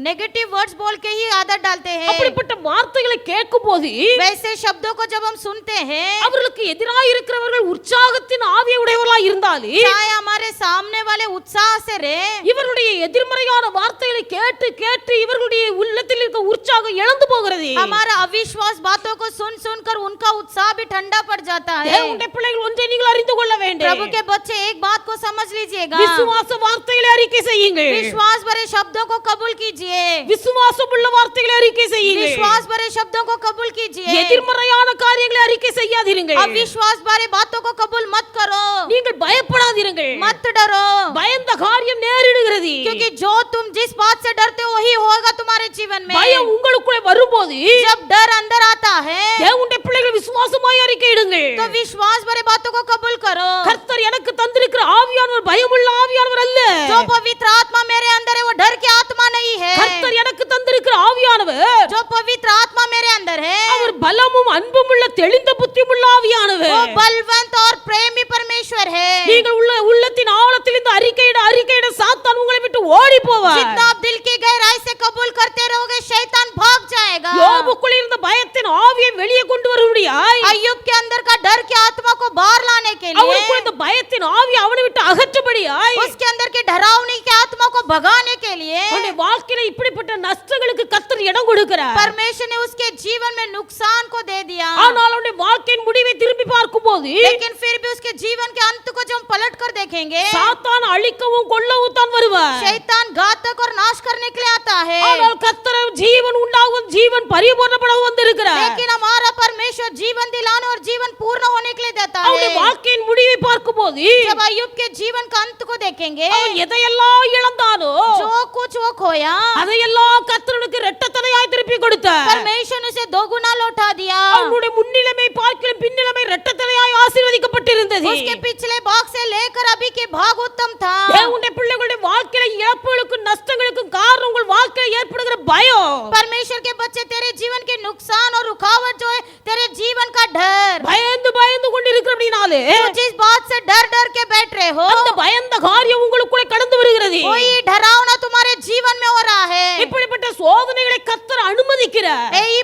नेगेटिव वर्ड्स बोल के ही आदत डालते हैं. அப்படிப்பட்ட வார்த்தைகளை கேட்கும்போது वैसे शब्दों को जब हम सुनते हैं, அவர்களுக்கு எதிராக இருக்கிறவர்கள் உற்சாகத்தின் ஆவியை உடையவர்களாய் இருந்தாலும் चाहे हमारे सामने वाले उत्साह से रहे, இவருடைய எதிர்மறையான வார்த்தைகளை கேட்டு கேட்டு இவர்களுடைய உள்ளத்தில் இருக்க உற்சாகம் இழந்து போகிறது. हमारा अविश्वास बातों को सुन सुनकर उनका उत्साह भी ठंडा पड़ जाता है. தேவனுடைய பிள்ளைகள் ஒன்றை நீங்கள் அறிந்து கொள்ள வேண்டும். प्रभु के बच्चे एक बात को समझ लीजिएगा. விசுவாச வார்த்தைகளை அறிக்கை செய்யுங்கள். विश्वास भरे शब्दों को कबूल कीजिए. விசுவாசமுள்ள வார்த்தைகளை அறிக்கை செய்யுங்கள். विश्वास भरे शब्दों को कबूल कीजिए. எதிர்மறையான காரியங்களை அறிக்கை செய்யாதீர்கள். अविश्वास भरे बातों को कबूल मत करो. நீங்கள் பயப்படாதீர்கள். मत डरो, பயந்த காரியம் நேரிடுகிறது. क्योंकि जो तुम जिस बात से डरते हो वही होगा तुम्हारे जीवन में. பயம் உங்களுக்குள்ளே வரும்போது जब डर अंदर आता है தேவனுடைய பிள்ளைகள் விசுவாசமாய் அறிக்கையிடுங்கள். तो विश्वास भरे बातों को कबूल करो. கர்த்தர் எனக்கு தந்திருக்கிற ஆவியானவர் பயமுள்ள ஆவியானவர் அல்ல. जो पवित्र आत्मा मेरे अंदर है वो डर की आत्मा नहीं है. கர்த்தர் எனக்கு தந்திருக்கிற ஆவியானவர் जो पवित्र आत्मा मेरे अंदर है அவர் பலமும் அன்பும் உள்ள தெளிந்த புத்தியுமுள்ள वो ஆவியானவர். बलवंत और प्रेमी परमेश्वर है. நீங்கள் உள்ளத்தின் ஆழத்தில் இந்த அறிக்கையிட சாத்தான் உங்களை விட்டு ஓடி போவார். जितना आप दिल की गहराई से कबूल करते रहोगे शैतान भाग जाएगा. யோபுக்குள்ள இருந்த பயத்தின் ஆவியை வெளியே கொண்டு வரும்படியாய் अय्यूब के अंदर का डर की आत्मा को बाहर लाने के அவருக்குள்ள लिए, இந்த பயத்தின் ஆவி அவனை விட்டு அகற்றபடியாய் उसके अंदर की डरावनी की आत्मा को भगाने के लिए அவனுடைய வாழ்க்கையில இப்படிப்பட்ட நஷ்டங்களுக்கு கர்த்தர் இடம் கொடுக்கிறார். परमेश्वर ने उसके जीवन में नुकसान को दे दिया. ஆனால் அவனுடைய வாழ்க்கையின் முடிவை திரும்பி பார்க்கும்போது लेकिन फिर भी उसके जीवन के अंत को जब हम पलट कर देखेंगे, சாத்தான் அழிக்கவும் கொல்லவும் தான் வருவார். शैतान घातक और नाश करने के लिए आता है. ஆனால் கர்த்தர் ஜீவன் உண்டாகும் ஜீவன் பரிபூர்ணப்படவும் வந்திருக்கிறார். लेकिन हमारा परमेश्वर जीवन दिलाने और जीवन पूर्ण होने के लिए देता அவனுடைய है. வாழ்க்கையின் முடிவை பார்க்கும்போது जब अय्यूब के जीवन का अंत को देखेंगे, அவன் எதையெல்லாம் இழந்தானோ जो कुछ वो खोया அதையெல்லாம் கர்த்தருக்கு இரட்டத்தனையாய் திருப்பி கொடுத்தார். परमेश्वर ने उसे दोगुना लौटा दिया. அவனுடைய முன்னிலைமை பார்க்கிலும் பின்னிலைமை இரட்டத்தனையாய் ஆசீர்வதிக்கப்பட்டிருந்தது. उसके पिछले भाग से लेकर अभी के भाग उत्तम था. தேவனுடைய பிள்ளைகளுடைய வாழ்க்கையில இழப்புகளுக்கும் நஷ்டங்களுக்கும் காரணம் உங்கள் வாழ்க்கையில் ஏற்படுகிற பயம். परमेश्वर के बच्चे, तेरे जीवन के नुकसान और रुकावट जो है तेरे जीवन का डर. பயந்து பயந்து கொண்டிருக்கிறபடினாலே तो जिस बात से डर डर के बैठ रहे हो, அந்த பயந்த காரியம் உங்களுக்குள்ளே கடந்து வருகிறது. कोई डरावना तुम्हारे जीवन में हो रहा है. இப்படிப்பட்ட சோதனைகளை கர்த்தர் அனுமதிக்கிறார். यही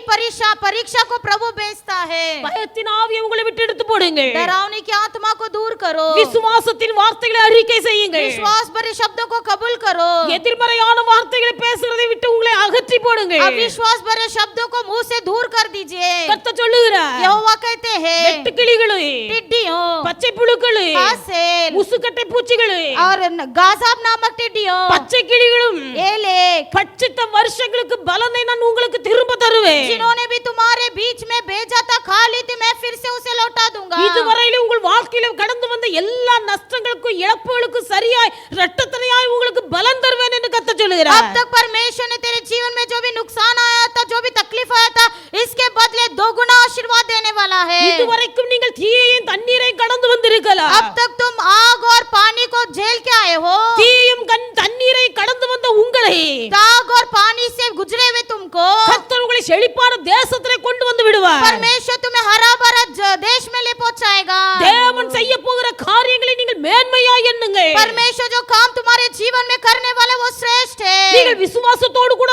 परीक्षा को प्रभु भेजता है. பயத்தின் ஆவியை உங்களை விட்டு எடுத்து போடுங்க. डरावनी की आत्मा को दूर करो. விசுவாசத்தின் வார்த்தைகளை அறிக்கை செய்யுங்கள். विश्वास भरे शब्दों को कबूल करो. எதிர்மறையான வார்த்தைகளை பேசுறதை விட்டு உங்களை அகற்றி போடுங்க. अविश्वास भरे शब्दों को मुंह से दूर कर दीजिए. கர்த்தர் சொல்லுகிறார், यहोवा कहते हैं, வெட்டுக்கிளிகளே, टिड्डियों, பச்சை புழுக்களே, आसेल முசுக்கட்டை பூச்சிகளே, और गासाब नामक टिड्डियों, பச்சை கிளிகளும் एलेक, பட்சித்த வருஷங்களுக்கு பலனை நான் உங்களுக்கு திரும்ப தருவேன். जिन्होंने भी तुम्हारे बीच में भेजा था, खाली थी, मैं फिर से उसे लौटा दूंगा. இதுவரையில உங்கள் வாழ்க்கையில கடந்து வந்த எல்லா நஷ்டங்களுக்கும் இழப்புகளுக்கும் சரியாய் இரட்டத்தனையாய் உங்களுக்கு பலன் தருவேன் என்று கர்த்தர் சொல்லுகிறார். अब तक परमेश्वर ने तेरे जीवन में जो भी नुकसान आया था, जो भी तकलीफ आया था, इसके बदले दोगुना आशीर्वाद देने वाला है. இதுவரைக்கும் நீங்கள் தீயையும் தண்ணீரையும் கடந்து வந்திருக்கலாம். अब तक तुम आग और पानी को झेल के आए हो. தீயும் தண்ணீரை கடந்து வந்த உங்களை आग और पानी से गुजरे हुए तुमको கர்த்தர் உங்களை செழிப்பான தேசத்திலே கொண்டு வந்து விடுவார். परमेश्वर तुम्हें हरा भरा देश में ले पहुंचाएगा. தேவன் செய்ய போகிற காரியங்களை நீங்கள் மேன்மையாய் எண்ணுங்கள். परमेश्वर जो काम तुम्हारे जीवन में करने वाला वो श्रेष्ठ है. நீங்கள் விசுவாசத்தோடு கூட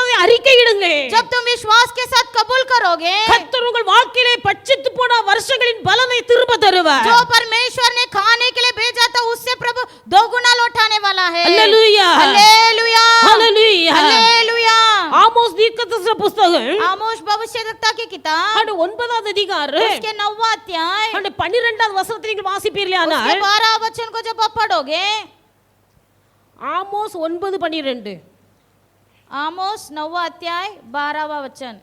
विश्वास के साथ कबूल करोगे, கர்த்தர் உங்கள் வாழ்க்கையிலே பட்சித்து போன வருஷங்களின் பலனை திரும்ப தருவார். जो परमेश्वर ने खाने के लिए भेजा था उससे प्रभु दोगुना लौटाने वाला है. அல்லேலூயா हालेलुया, அல்லேலூயா. हालेलुया. ஆமோஸ் தீர்க்கதரிசன புத்தகம் आमोस भविष्यवक्ता की किताब அது 9வது அதிகாரம் उसके 9वां अध्याय அந்த 12வது வசனத்தை நீங்கள் வாசிப்பீர்களே उसके ஆனால் 12 वचन को जब आप पढ़ोगे, ஆமோஸ் 9:12 आमोस 9वां अध्याय 12वां वचन.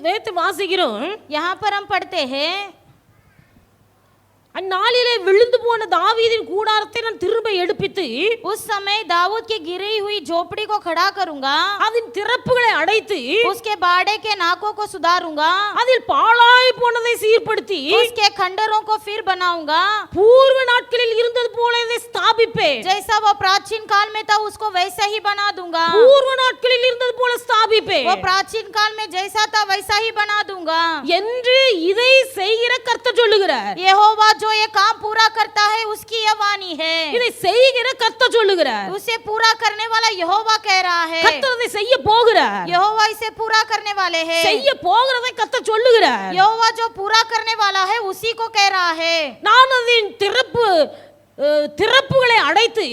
வேத்து வாசிக்கிறோம். यहाँ पर हम पढ़ते हैं, அந்நாளிலே விழுந்து போன தாவீதின் கூடாரத்தை நான் திரும்ப எடுப்பித்து उस समय दाऊद की गिरी हुई झोपड़ी को खड़ा करूंगा, அதன் திறப்புகளை அடைத்து उसके बाड़े के नाकों को सुधारूंगा, அதில் பாழாய் போனதை சீர்படுத்தி उसके खंडरों को फिर बनाऊंगा, பூர்வ நாட்களில் இருந்தது போல இதை ஸ்தாபிப்பேன். जैसा वो प्राचीन काल में था उसको वैसा ही बना दूंगा, பூர்வ நாட்களில் இருந்தது போல ஸ்தாபிப்பேன் वो प्राचीन काल में जैसा था वैसा ही बना दूंगा என்று இதை செய்கிற கர்த்தர் சொல்லுகிறார். यहोवा जो ये काम पूरा करता है उसकी यह वाणी है, இதை செய்கிற கர்த்தர் சொல்லுகிறார். उसे पूरा करने वाला यहोवा कह रहा है, கர்த்தர் அதை செய்ய போகிறார். यहोवा इसे पूरा करने वाले हैं, செய்ய போகிறதை கர்த்தர் சொல்லுகிறார். यहोवा जो पूरा करने वाला है उसी को कह रहा है. நான் அதன் திறப்புகளை அடைத்து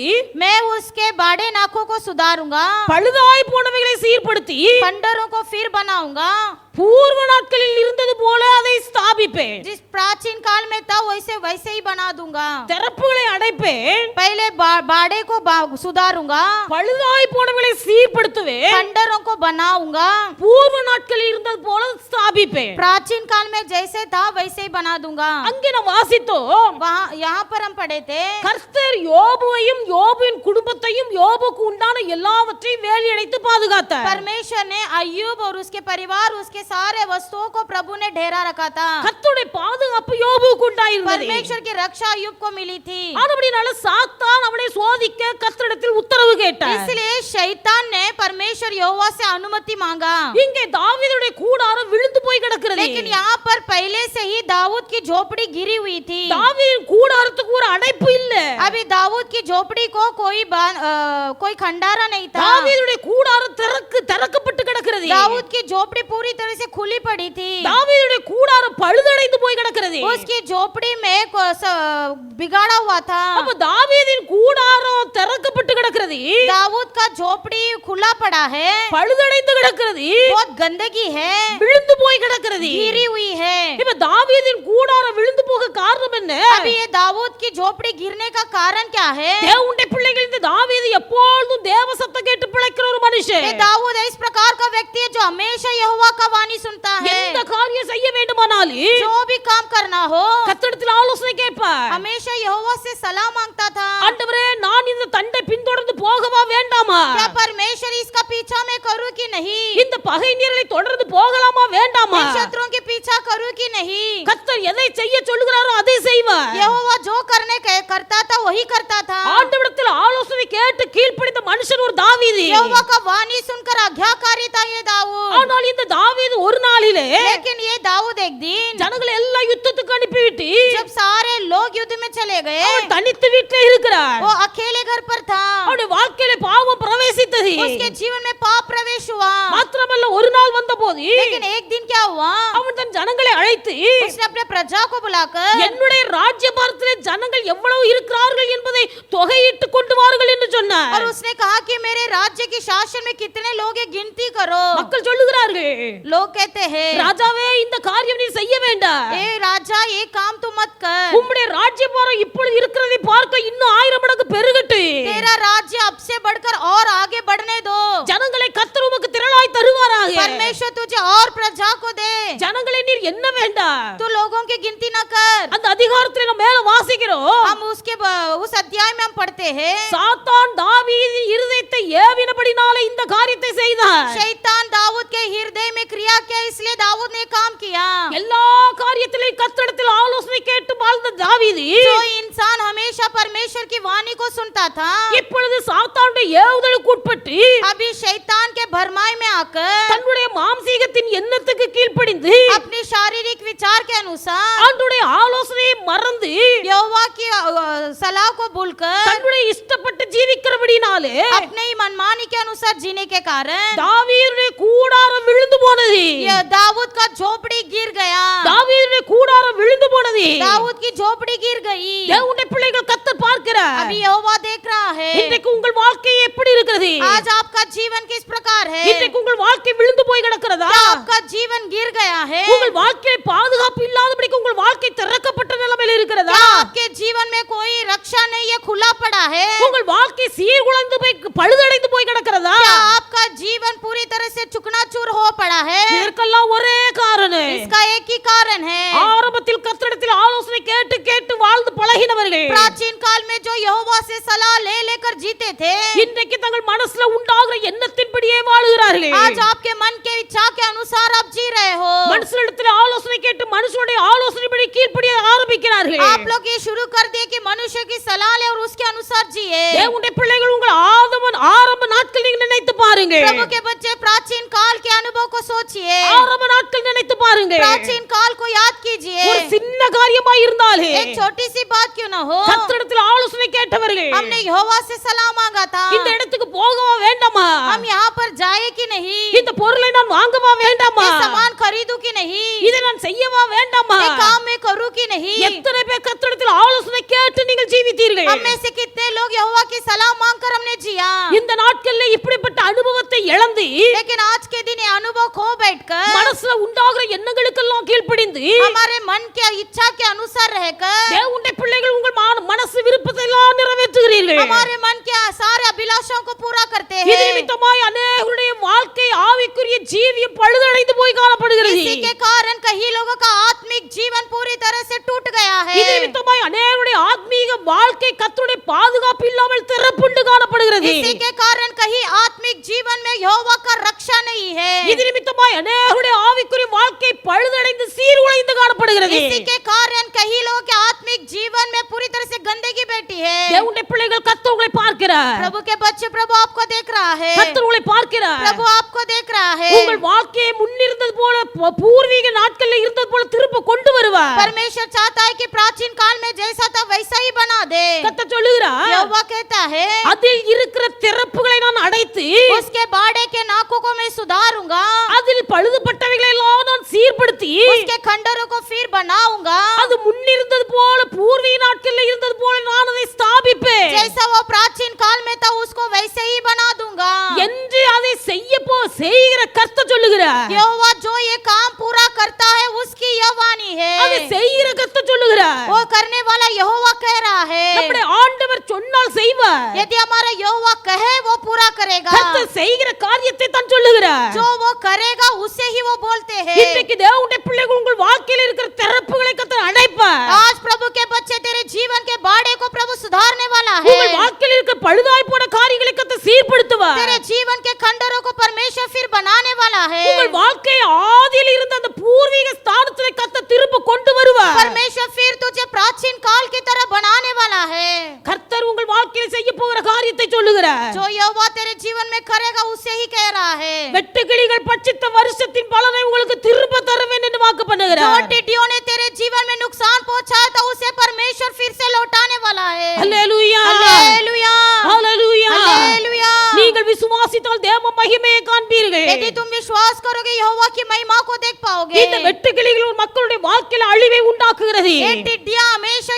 मैं उसके बाड़े नाकों को सुधारूंगा, பழுதாய் போனவைகளை சீர்படுத்தி खंडरों को फिर बनाऊंगा, பூர்வ நாட்களில் இருந்தது போல அதை ஸ்தாபிப்பேன். जिस प्राचीन काल में था वैसे वैसे ही बना दूंगा. திறப்புகளை அடைப்பேன், पहले बाड़े को सुधारूंगा, பழுதாய் போனவைகளை சீர்படுத்துவேன், खंडरों को बनाऊंगा, பூர்வ நாட்களில் இருந்தது போல ஸ்தாபிப்பேன். प्राचीन काल में जैसे था वैसे ही बना दूंगा. அங்கே நாம் வாசித்தோம், वहाँ यहाँ पर हम पढ़े थे, கர்த்தர் யோபுவையும் யோபுவின் குடும்பத்தையும் யோபுக்கு உண்டான எல்லாவற்றையும் வேலியடைத்து பாதுகாத்தார். परमेश्वर ने अय्यूब और उसके परिवार उसके सारे वस्तुओं को प्रभु ने ढेरा रखा था. கர்த்தருடைய பாதுகாப்பு யோபுக்கு உண்டாயிருந்தது. परमेश्वर की रक्षा अय्यूब को मिली थी. ஆனபடியால சாத்தான் அவனை சோதிக்க கர்த்தரிடத்தில் உத்தரவு கேட்டார். इसलिए शैतान ने परमेश्वर यहोवा से अनुमति मांगा. இங்கே தாவீதுடைய கூடாரம் விழுந்து போய் கிடக்கிறது. लेकिन यहाँ पर पहले से ही दाऊद की झोपड़ी गिरी हुई थी. தாவீதின் கூடாரத்துக்கு ஒரு அடைப்பு இல்ல. अभी दाऊद की झोपड़ी को कोई खंडारा नहीं था. தாவீதுடைய கூடாரம் திறக்கப்பட்டு கிடக்கிறது. दाऊद की झोपड़ी पूरी तरह से खुली पड़ी थी. தாவீதுடைய கூடாரம் பழுதடைந்து போய் கிடக்கிறது. उसकी झोपड़ी में बिगाड़ा हुआ था. அப்ப தாவீதின் கூடாரம் திறக்கப்பட்டு கிடக்கிறது. दाऊद का झोपड़ी खुला पड़ा है, பழுதடைந்து கிடக்கிறது. बहुत गंदगी है, விழுந்து போய் கிடக்கிறது. गिरी हुई है. இப்ப தாவீதின் கூடாரம் விழுந்து போக காரணம் என்ன? अभी ये दाऊद की झोपड़ी गिरने का कारण क्या है? தேவனுடைய பிள்ளைகள், இந்த தாவீது எப்பொழுதும் தேவ சத்தம் கேட்டு பிழைக்கிற ஒரு மனுஷன். ये दाऊद इस प्रकार का व्यक्ति है जो हमेशा यहोवा का वाणी सुनता है. எந்த காரியம் செய்ய வேண்டுமானாலும் जो भी काम करना हो கர்த்தரிடத்தில் ஆலோசனை கேட்பார். हमेशा यहोवा से सलाह मांगता था. ஆண்டவரே, நான் இந்த தண்டை பின்தொடர்ந்து போகவா வேண்டாமா? क्या परमेश्वर इसका पीछा मैं करूं कि नहीं? இந்த பகைஞர்களை தொடர்ந்து போகலாமா வேண்டாமா? इन शत्रुओं के पीछा करूं कि नहीं? கர்த்தர் எதை செய்ய சொல்லுகிறாரோ அதை செய்வார். यहोवा जो करता था वही करता था. ஆண்டவரிடத்தில் ஆலோசனை கேட்டு கீழ்ப்படிந்த மனுஷன் ஒரு தாவீது. यहोवा का वाणी सुनकर आज्ञाकारी था ये दाऊद. ஆனால் இந்த தாவீது ஒரு நாளிலே लेकिन ये दाऊद एक दिन ஜனங்களை எல்லாம் யுத்தத்துக்கு அனுப்பிவிட்டு जब सारे लोग युद्ध में चले गए, அவன் தனித்து வீட்டிலே இருக்கிறார். वो अकेले घर पर था. அவனுடைய வாழ்க்கையில பாவம் பிரவேசித்தது. उसके जीवन में पाप प्रवेश हुआ. மாத்திரமல்ல, ஒரு நாள் வந்தபோது लेकिन एक दिन क्या हुआ? அவன் தன் ஜனங்களை அழைத்து, उसने अपने प्रजा को बुलाकर என்னுடைய ராஜ்யபாரத்திலே ஜனங்கள் எவ்வளவு இருக்கிறார்கள் என்பதை தொகையிட்டு கொண்டு வாருங்கள் என்று சொன்னார். और उसने कहा कि मेरे राज्य के शासन में कितने लोग हैं गिनती करो. மக்கள் சொல்லுகிறார்கள், लोग कहते हैं, ராஜாவே, இந்த காரியம் நீ செய்ய வேண்டாம். ए राजा ये काम तू मत कर. உம்முடைய ராஜ்யபாரம் இப்பொழுது இருக்கிறதை பார்க்க இன்னும் 1000 மடங்கு பெருகட்டு. तेरा राज्य अब से बढ़कर और आगे बढ़ने दो. ஜனங்களை கர்த்தர் உமக்கு திரளாய் தருவாராக. परमेश्वर तुझे और प्रजा को दे. ஜனங்களை நீர் என்ன வேண்டாம். तू लोगों की गिनती न कर. அந்த அதிகாரத்தில் நம்ம மேல வாசிக்கிறோம். हम उस अध्याय में हम पढ़ते हैं, சாத்தான் தாவீதின் இருதயத்தை ஏவினபடினாலே இந்த காரியத்தை செய்தான். शैतान दाऊद के हृदय में क्रिया किया, इसलिए दाऊद ने काम किया. எல்லா காரியத்திலும் கர்த்தரிடத்தில் ஆலோசனை கேட்டு வாழ்ந்த தாவீது जो इंसान हमेशा परमेश्वर की वाणी को सुनता था, இப்பொழுது சாத்தானுடைய ஏவுதலுக்கு உட்பட்டு अभी शैतान के भरमाई में आकर தன்னுடைய மாம்சீக சரீரத்தின் எண்ணத்துக்கு கீழ்ப்படிந்து अपने शारीरिक विचार के अनुसार ஆண்டவருடைய ஆலோசனையை மறந்து यहोवा की सलाह को भूलकर தன்னுடைய இஷ்டப்பட்டு ஜீவிக்கிறபடினாலே अपने ही मनमानी के अनुसार जीने के कारण தாவீதுடைய கூடாரம் விழுந்து போனது. यह दाऊद का झोपड़ी गिर गया। தாவீதுடைய கூடாரம் விழுந்து போனது. दाऊद की झोपड़ी गिर गई। தேவனுடைய பிள்ளைகள் கர்த்தர் பார்க்கிறார். अभी यहोवा देख रहा है। இன்றைக்கு உங்கள் வாழ்க்கை எப்படி இருக்கிறது? आज आपका जीवन किस प्रकार है? இன்றைக்கு உங்கள் வாழ்க்கை விழுந்து போய் கிடக்கிறதா? क्या आपका जीवन गिर गया है? உங்கள் வாழ்க்கையை பாதுகாப்பு இல்லாதபடிக்கு உங்கள் வாழ்க்கை திறக்கப்பட்ட நிலைமையில் இருக்கிறதா? क्या आपके जीवन में कोई रक्षा नहीं है, खुला पड़ा है? உங்கள் வாழ்க்கை சீர்குலைந்து போய் பழுதடைந்து போய் கிடக்கிறதா? क्या आपका जीवन पूरी तरह से चुकनाचूर हो पड़ा है? இதற்கெல்லாம் ஒரே காரணம். इसका एक ही कारण है। ஆரம்பத்தில் கர்த்தரிடத்தில் ஆலோசனை கேட்டு கேட்டு வாழ்ந்து பழகினவர்கள் प्राचीन काल में जो यहोवा से सलाह ले लेकर जीते थे, இன்றைக்கு தங்கள் மனசுல உண்டாகிற எண்ணத்தின்படியே வாழுகிறார்கள். आज आपके मन के इच्छा के अनुसार आप जी रहे हो। மனுஷனிடத்தில் ஆலோசனை கேட்டு மனுஷனுடைய ஆலோசனைப்படி கீழ்ப்படிய ஆரம்பிக்கிறார்கள். आप लोग ये शुरू कर दिए कि मनुष्य की सलाह ले और उसके अनुसार जिए। தேவனுடைய பிள்ளைகள் உங்கள் ஆரம்ப நாட்கள் நீங்க நினைத்து பாருங்க. प्रभु के बच्चे प्राचीन काल के अनुभव को सोचिए। ஆரம்ப நாட்கள் நினைத்து பாருங்க. प्राचीन काल को याद कीजिए। ஒரு சின்ன காரியமா இருந்தாலே एक छोटी सी बात क्यों ना हो, கர்த்தரிடத்தில் ஆலோசனை கேட்டவர்கள் हमने यहोवा से सलाह मांगा था। இந்த இடத்துக்கு போகவா வேண்டாமா? हम यहाँ पर जाए कि नहीं? இந்த பொருளை நான் வாங்கவா வேண்டாமா? ये सामान खरीदूं कि नहीं? இதை நான் செய்யவா வேண்டாமா? ये काम मैं करूं कि नहीं? எத்தனை பேர் கர்த்தரிடத்தில் ஆலோசனை கேட்டு நீங்கள் ஜீவித்தீர்கள்? हम में से कितने लोग यहोवा की सलाह मांगकर हमने जिया? இந்த நாட்கள்ல இப்படிப்பட்ட அனுபவத்தை இழந்து लेकिन आज के दिन ये अनुभव खो बैठकर மனசுல உண்டாகிற எண்ணங்களுக்கெல்லாம் கீழ்ப்படிந்து हमारे मन के इच्छा के अनुसार रहकर தேவனுடைய பிள்ளைகள் உங்கள் மனசு விருப்பத்தை எல்லாம் நிறைவேற்றுகிறீர்கள். हमारे मन के सारे अभिलाषाओं को पूरा करते இது हैं। நிமித்தமாய் अनेகருடைய வாழ்க்கை ஆவிக்குரிய ஜீவியம் பழுதடைந்து போய் காணப்படுகிறது. इसी के कारण कई लोगों का आत्मिक जीवन पूरी तरह से टूट गया है। இது நிமித்தமாய் अनेகருடைய ஆத்மீக வாழ்க்கை கர்த்தருடைய பாதுகாப்பு இல்லாமல் திறப்புண்டு காணப்படுகிறது. इसी के कारण कहीं आत्मिक जीवन में यहोवा का रक्षा नहीं है। இது நிமித்தமாய் अनेகருடைய ஆவிக்குரிய வாழ்க்கை பழுதடைந்து சீர்குலைந்து காணப்படுகிறது. इसी के कारण कई लोगों के आत्मिक जीवन में पूरी तरह से गंदगी बैठी है। தேவனுடைய பிள்ளைகள் கர்த்தர் உங்களை பார்க்கிறார். प्रभु के बच्चे, प्रभु आपको देख रहा है। கர்த்தர் உங்களை பார்க்கிறார். प्रभु आपको देख रहा है। உங்கள் வாழ்க்கையை முன்னிருந்தது போல பூர்வீக நாட்களில் இருந்தது போல திரும்ப கொண்டு வருவார். परमेश्वर चाहता है कि प्राचीन काल में जैसा था वैसा ही बना दे। கர்த்தர் சொல்லுகிறார், यहोवा कहता है, அதில் இருக்கிற திறப்புகளை நான் அடைத்து उसके बाड़े के नाकों को मैं सुधारूंगा, அதில் பழுதுபட்டவைகளை எல்லாம் நான் சீர்படுத்தி उसके खंडरों को फिर बनाऊंगा, அது முன்னிருந்தது போல பூர்வீக நாட்களில் இருந்தது போல நான் அதை ஸ்தாபிப்பேன் जैसा वो प्राचीन काल में था उसको वैसे ही बना दूंगा என்று அதை செய்கிற கர்த்தர் சொல்லுகிறார். यहोवा जो ये काम पूरा करता है उसकी यह वाणी அதை है। செய்கிற கர்த்தர் சொல்லுகிறார். वो करने वाला यहोवा कह रहा है। நம்முடைய ஆண்டவர் சொன்னால் செய்வார். यदि हमारा यहोवा कहे वो पूरा करेगा। கர்த்தர் செய்கிற காரியத்தை தான் சொல்லுகிறார். जो वो करेगा उसे ही वो बोलते हैं। இன்றைக்கு தேவனுடைய பிள்ளைகள் உங்கள் வாழ்க்கையில் இருக்கிற திறப்புகளை கர்த்தர் அடைப்பார். आज प्रभु के बच्चे तेरे जीवन के बाड़े को प्रभु सुधारने वाला है। உங்கள் வாழ்க்கையில் இருக்கிற பழுதாய் போன காரியங்களை கர்த்தர் சீர்படுத்துவார். तेरे जीवन के खंडरों को परमेश्वर फिर बनाने वाला है। உங்கள் வாழ்க்கை ஆதியில் இருந்த அந்த பூர்வீக ஸ்தானத்திலே கர்த்தர் திரும்ப கொண்டு வருவார். परमेश्वर फिर तुझे प्राचीन काल की तरह बनाने वाला है। கர்த்தர் உங்கள் வாழ்க்கையில் செய்ய போகிற காரியத்தை சொல்லுகிறார். जो यहोवा तेरे जीवन में करेगा उसे ही कह रहा है। வெட்டுக்கிளிகள் பட்சித்த வருஷத்தின் பலனை உங்களுக்கு திரும்ப தருவேன் என்று வாக்கு जो பண்ணுகிறார். टिड्डियों ने तेरे जीवन में नुकसान पहुंचाया था उसे परमेश्वर फिर से लौटाने वाला है। அல்லேலூயா हालेलुया, அல்லேலூயா. हालेलुया। நீங்கள் விசுவாசித்தால் தேவ மகிமையை காண்பீர்கள். यदि तुम विश्वास करोगे यहोवा की महिमा को देख पाओगे। இந்த வெட்டுக்கிளிகள் ஒரு மக்களுடைய வாழ்க்கையில் அழிவை உண்டாக்குகிறது. ये टिड्डियां हमेशा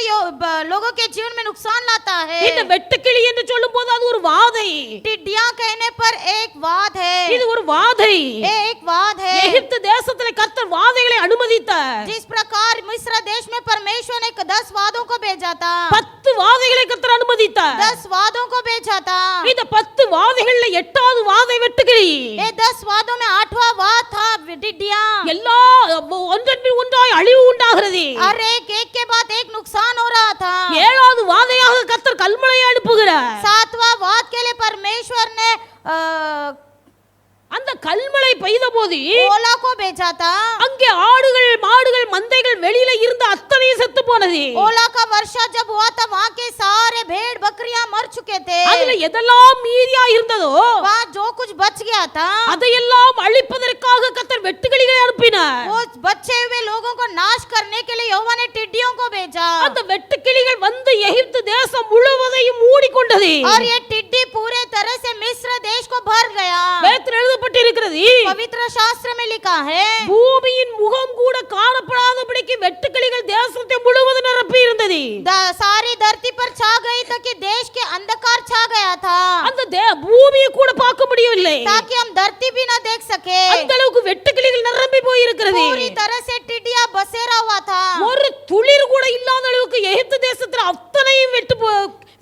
लोगों के जीवन में नुकसान लाता है। இந்த வெட்டுக்கிளி என்று சொல்லும்போது அது ஒரு வாதை. टिड्डियां कहने पर एक वाद है। இது ஒரு வாதை. ये एक वाद है। எகிப்து தேசத்திலே கர்த்தர் வாதைகளை அனுமதித்தார். जिस प्रकार मिस्र देश में परमेश्वर ने 10 वादों को भेजा था, 10 வாதைகளை கர்த்தர் அனுமதித்தார். 10 वादों को भेजा था। இந்த 10 வாதைகள்ல 8வது வாதை வெட்டுக்கிளி. ये 10 वादों में 8वां वाद था टिड्डियां। எல்லா ஒன்றன் பின் ஒன்றாய் அழிவு உண்டாகிறது. और एक के बाद एक नुकसान हो रहा था। 7வது வாதையாக கர்த்தர் கல்மழையை அனுப்புகிறார். 7वां वाद के लिए परमेश्वर ने அந்த கல்மழை பெய்த போது ओला को भेजा था। அங்கே ஆடுகள் மாடுகள் மந்தைகள் வெளியில இருந்த அத்தனையும் செத்து போனது. ओला का वर्षा जब हुआ था वहाँ के सारे भेड़ बकरियां मर चुके थे। அதுல எதெல்லாம் மீதியா இருந்ததோ वहाँ जो कुछ बच गया था அதையெல்லாம் அழிப்பதற்காக கர்த்தர் வெட்டுக்கிளி வெட்டுக்கிளிகள் வந்து எகிப்து தேசம் முழுவதையும் மூடிக்கொண்டது. और ये टिड्डी पूरे तरह से मिस्र देश को भर गया। வேதத்தில் எழுதப்பட்டிருக்கிறது, पवित्र शास्त्र में लिखा है பூமியின் முகம் கூட காணப்படாதபடிக்கு வெட்டுக்கிளிகள் தேசத்தை முழுவதும் நிரப்பி இருந்தது. सारी धरती पर छा गई तो कि देश के अंधकार छा गया था, அந்த பூமியை கூட பார்க்க முடியவில்லை. ताकि हम धरती भी ना देख सके। அந்த அளவுக்கு வெட்டுக்கிளிகள் நிரம்பி போயிருக்கிறது. पूरी तरह से टिड्डिया बसेरा हुआ था। ஒரு துளிர் கூட இல்லாத அளவுக்கு எகிப்து தேசத்துல அத்தனையும்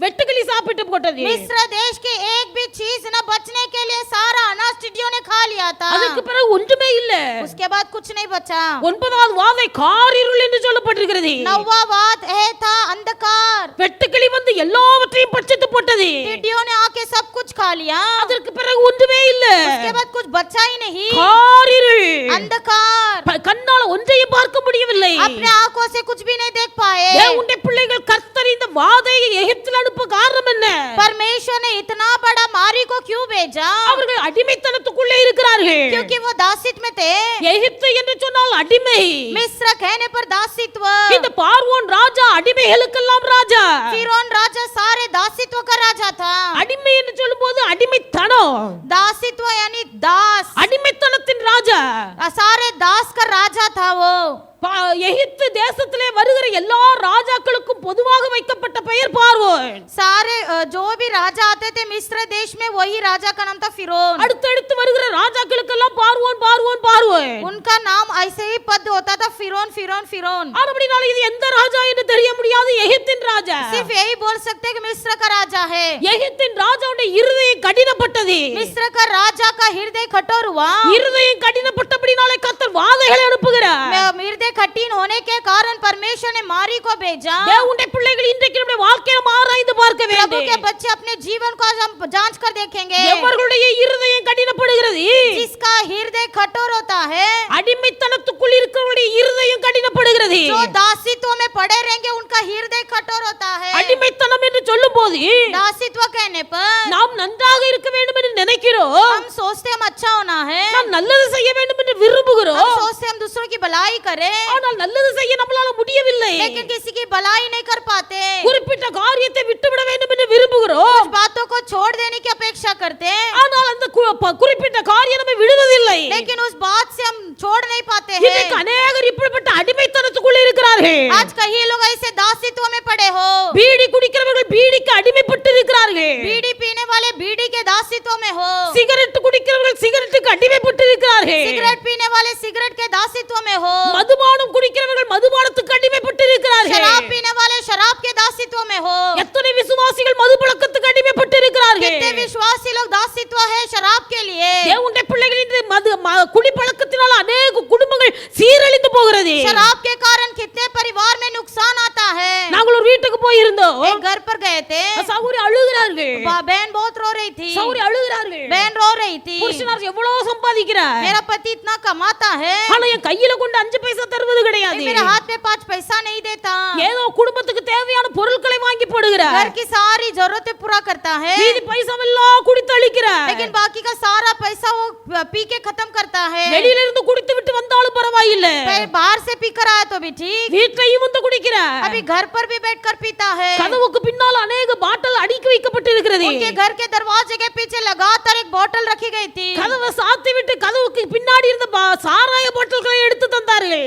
வெட்டுக்கிளி சாப்பிட்டு போட்டது. मिस्र देश के एक भी चीज न बचने के लिए सारा अनाज टिड्डियों ने खा लिया था। அதுக்கு பிறகு ஒன்றுமே இல்ல. उसके बाद कुछ नहीं बचा। ஒன்பதாவது வாதை காரிருள் என்று சொல்லப்பட்டிருக்கிறது. नौवा वाद है था अंधकार। வெட்டுக்கிளி வந்து எல்லாவற்றையும் பட்சித்து போட்டது. टिड्डियों ने आके सब कुछ खा लिया। அதற்கு பிறகு ஒன்றுமே இல்ல. उसके बाद कुछ बचा ही नहीं। காரிருள், अंधकार, கண்ணால ஒன்றையும் பார்க்க முடியவில்லை. अपने आंखों से कुछ भी नहीं देख पाए। தேவனுடைய பிள்ளைகள் கர்த்தர் இந்த வாதையை எகிப்தில் அனுப்ப காரணம் என்ன? परमेश्वर ने इतना बड़ा मारी को क्यों भेजा? அவர்கள் அடிமைத்தனத்துக்குள்ளே இருக்கிறார்கள். क्योंकि वो दासित्व में थे। எகிப்து என்று சொன்னால் அடிமை. मिस्र कहने पर दासित्व। இந்த பார்வோன் ராஜா அடிமைகளுக்கெல்லாம் ராஜா. फिरौन राजा सारे दासित्व का राजा था। அடிமை என்று சொல்லும்போது அடிமைத்தனம், दासित्व यानी दास, அடிமைத்தனத்தின் ராஜா. सारे दास का राजा था वो। எகிப்து தேசத்திலே வருகிற எல்லா ராஜாக்களுக்கும் பொதுவாக வைக்கப்பட்ட பெயர் பார்வோன். सारे जो भी राजा आते थे मिस्र देश में वही राजा का नाम था फिरौन। அடுத்து வருகிற ராஜாக்களுக்கெல்லாம் பார்வோன் பார்வோன் பார்வோன். उनका नाम ऐसे ही पद होता था फिरौन फिरौन फिरौन। அப்படினால இது எந்த ராஜா என்று தெரிய முடியாது, எகிப்தின் ராஜா. सिर्फ यही बोल सकते हैं कि मिस्र का राजा है। எகிப்தின் ராஜாவுடைய இருதயம் கடினப்பட்டது. मिस्र का राजा का हृदय कठोर हुआ। இருதயம் கடினப்பட்டபடினாலே கர்த்தர் வாதைகளை அனுப்புகிறார். हृदय कठिन होने के कारण परमेश्वर ने मारी को भेजा। தேவனுடைய பிள்ளைகள் இன்றைக்கு நம்முடைய வாழ்க்கையை ஆராய்ந்து பார்க்க प्रभु வேண்டும். के बच्चे अपने जीवन को आज हम जांच कर देखेंगे। எவர்களுடைய இருதயம் கடினப்படுகிறது, जिसका हृदय कठोर होता है, அடிமைத்தனத்துக்குள் இருக்கிறவருடைய இருதயம் கடினப்படுகிறது. जो दासित्व में पड़े रहेंगे उनका हृदय कठोर होता है। அடிமைத்தனம் என்று சொல்லும்போது दासित्व कहने पर நாம் நன்றாக இருக்க வேண்டும் என்று நினைக்கிறோம். हम सोचते हम अच्छा होना है, நாம் நல்லது செய்ய வேண்டும் என்று விரும்புகிறோம். हम सोचते हम दूसरों की भलाई करें, ஆனால் நல்லது செய்ய நம்மளால முடியவில்லை. लेकिन किसी की भलाई नहीं कर पाते। குறிப்பிட்ட காரியத்தை விட்டுவிட வேண்டும் என்று விரும்புகிறோம். कुछ बातों को छोड़ देने की अपेक्षा करते हैं, ஆனால் அந்த குறிப்பிட்ட காரியம் நம்மை விடுவதில்லை. लेकिन उस बात से हम छोड़ नहीं पाते இன்றைக்கு हैं। அநேகர் இப்படிப்பட்ட அடிமைத்தனத்துக்குள்ள இருக்கிறார்கள். आज कई लोग ऐसे दासित्व में पड़े हो। பீடி குடிக்கிறவர்கள் பீடிக்கு அடிமைப்பட்டு இருக்கிறார்கள். बीड़ी पीने वाले बीड़ी के दासित्व में हो। சிகரெட் குடிக்கிறவர்கள் சிகரெட்டுக்கு அடிமைப்பட்டு இருக்கிறார்கள். सिगरेट पीने वाले सिगरेट के दासित्व में हो। மதுபானம் குடிக்கிறவர்கள் மதுபானத்துக்கு அடிமைப்பட்டு இருக்கிறார்கள். शराब पीने वाले शराब के दासित्व में हो। எத்தனை விசுவாசிகள் மது பழக்கத்துக்கு அடிமைப்பட்டு இருக்கிறார்கள். कितने विश्वासी लोग दासित्व है शराब के लिए। தேவனுடைய பிள்ளைகள் இந்த குடிப்பழக்கத்தினால் अनेक குடும்பங்கள் சீரழிந்து போகிறது. शराब के कारण कितने परिवार में नुकसान आता है। நாங்கள் ஒரு வீட்டுக்கு போய் இருந்தோம். एक घर पर गए थे, சகோதரி அழுகிறார்கள். बहन बहुत रो रही थी। சகோதரி அழுகிறார்கள். बहन रो रही थी, புருஷனார் எவ்வளவு சம்பாதிக்கிறார், मेरा पति इतना कमाता है, ஆனா என் கையில கொண்டு 5 பைசா தருவது கிடையாது. मेरे हाथ में 5 पैसा नहीं देता। ஏதோ குடும்பத்துக்கு தேவையான பொருட்களை வாங்கி போடுகிறார். घर की सारी जरूरतें पूरा करता है, மீதி பைசா எல்லாம் குடித்து அழிக்கிறார். लेकिन बाकी का सारा पैसा वो पी के खत्म करता है। வெளியில இருந்து குடித்து விட்டு வந்தாலும் பரவாயில்லை, बाहर से पी कर आया तो भी ठीक, வீட்லயும் வந்து குடிக்கிறார். अभी घर पर भी बैठ कर पीता है। கதவுக்கு பின்னால் अनेक பாட்டில் அடுக்கி வைக்கப்பட்டிருக்கிறது. उनके घर के दरवाजे के पीछे लगातार एक बोतल रखी गई थी। கதவை சாத்தி விட்டு கதவுக்கு பின்னாடி இருந்த சாராய பாட்டில்களை எடுத்து தந்தார்கள்.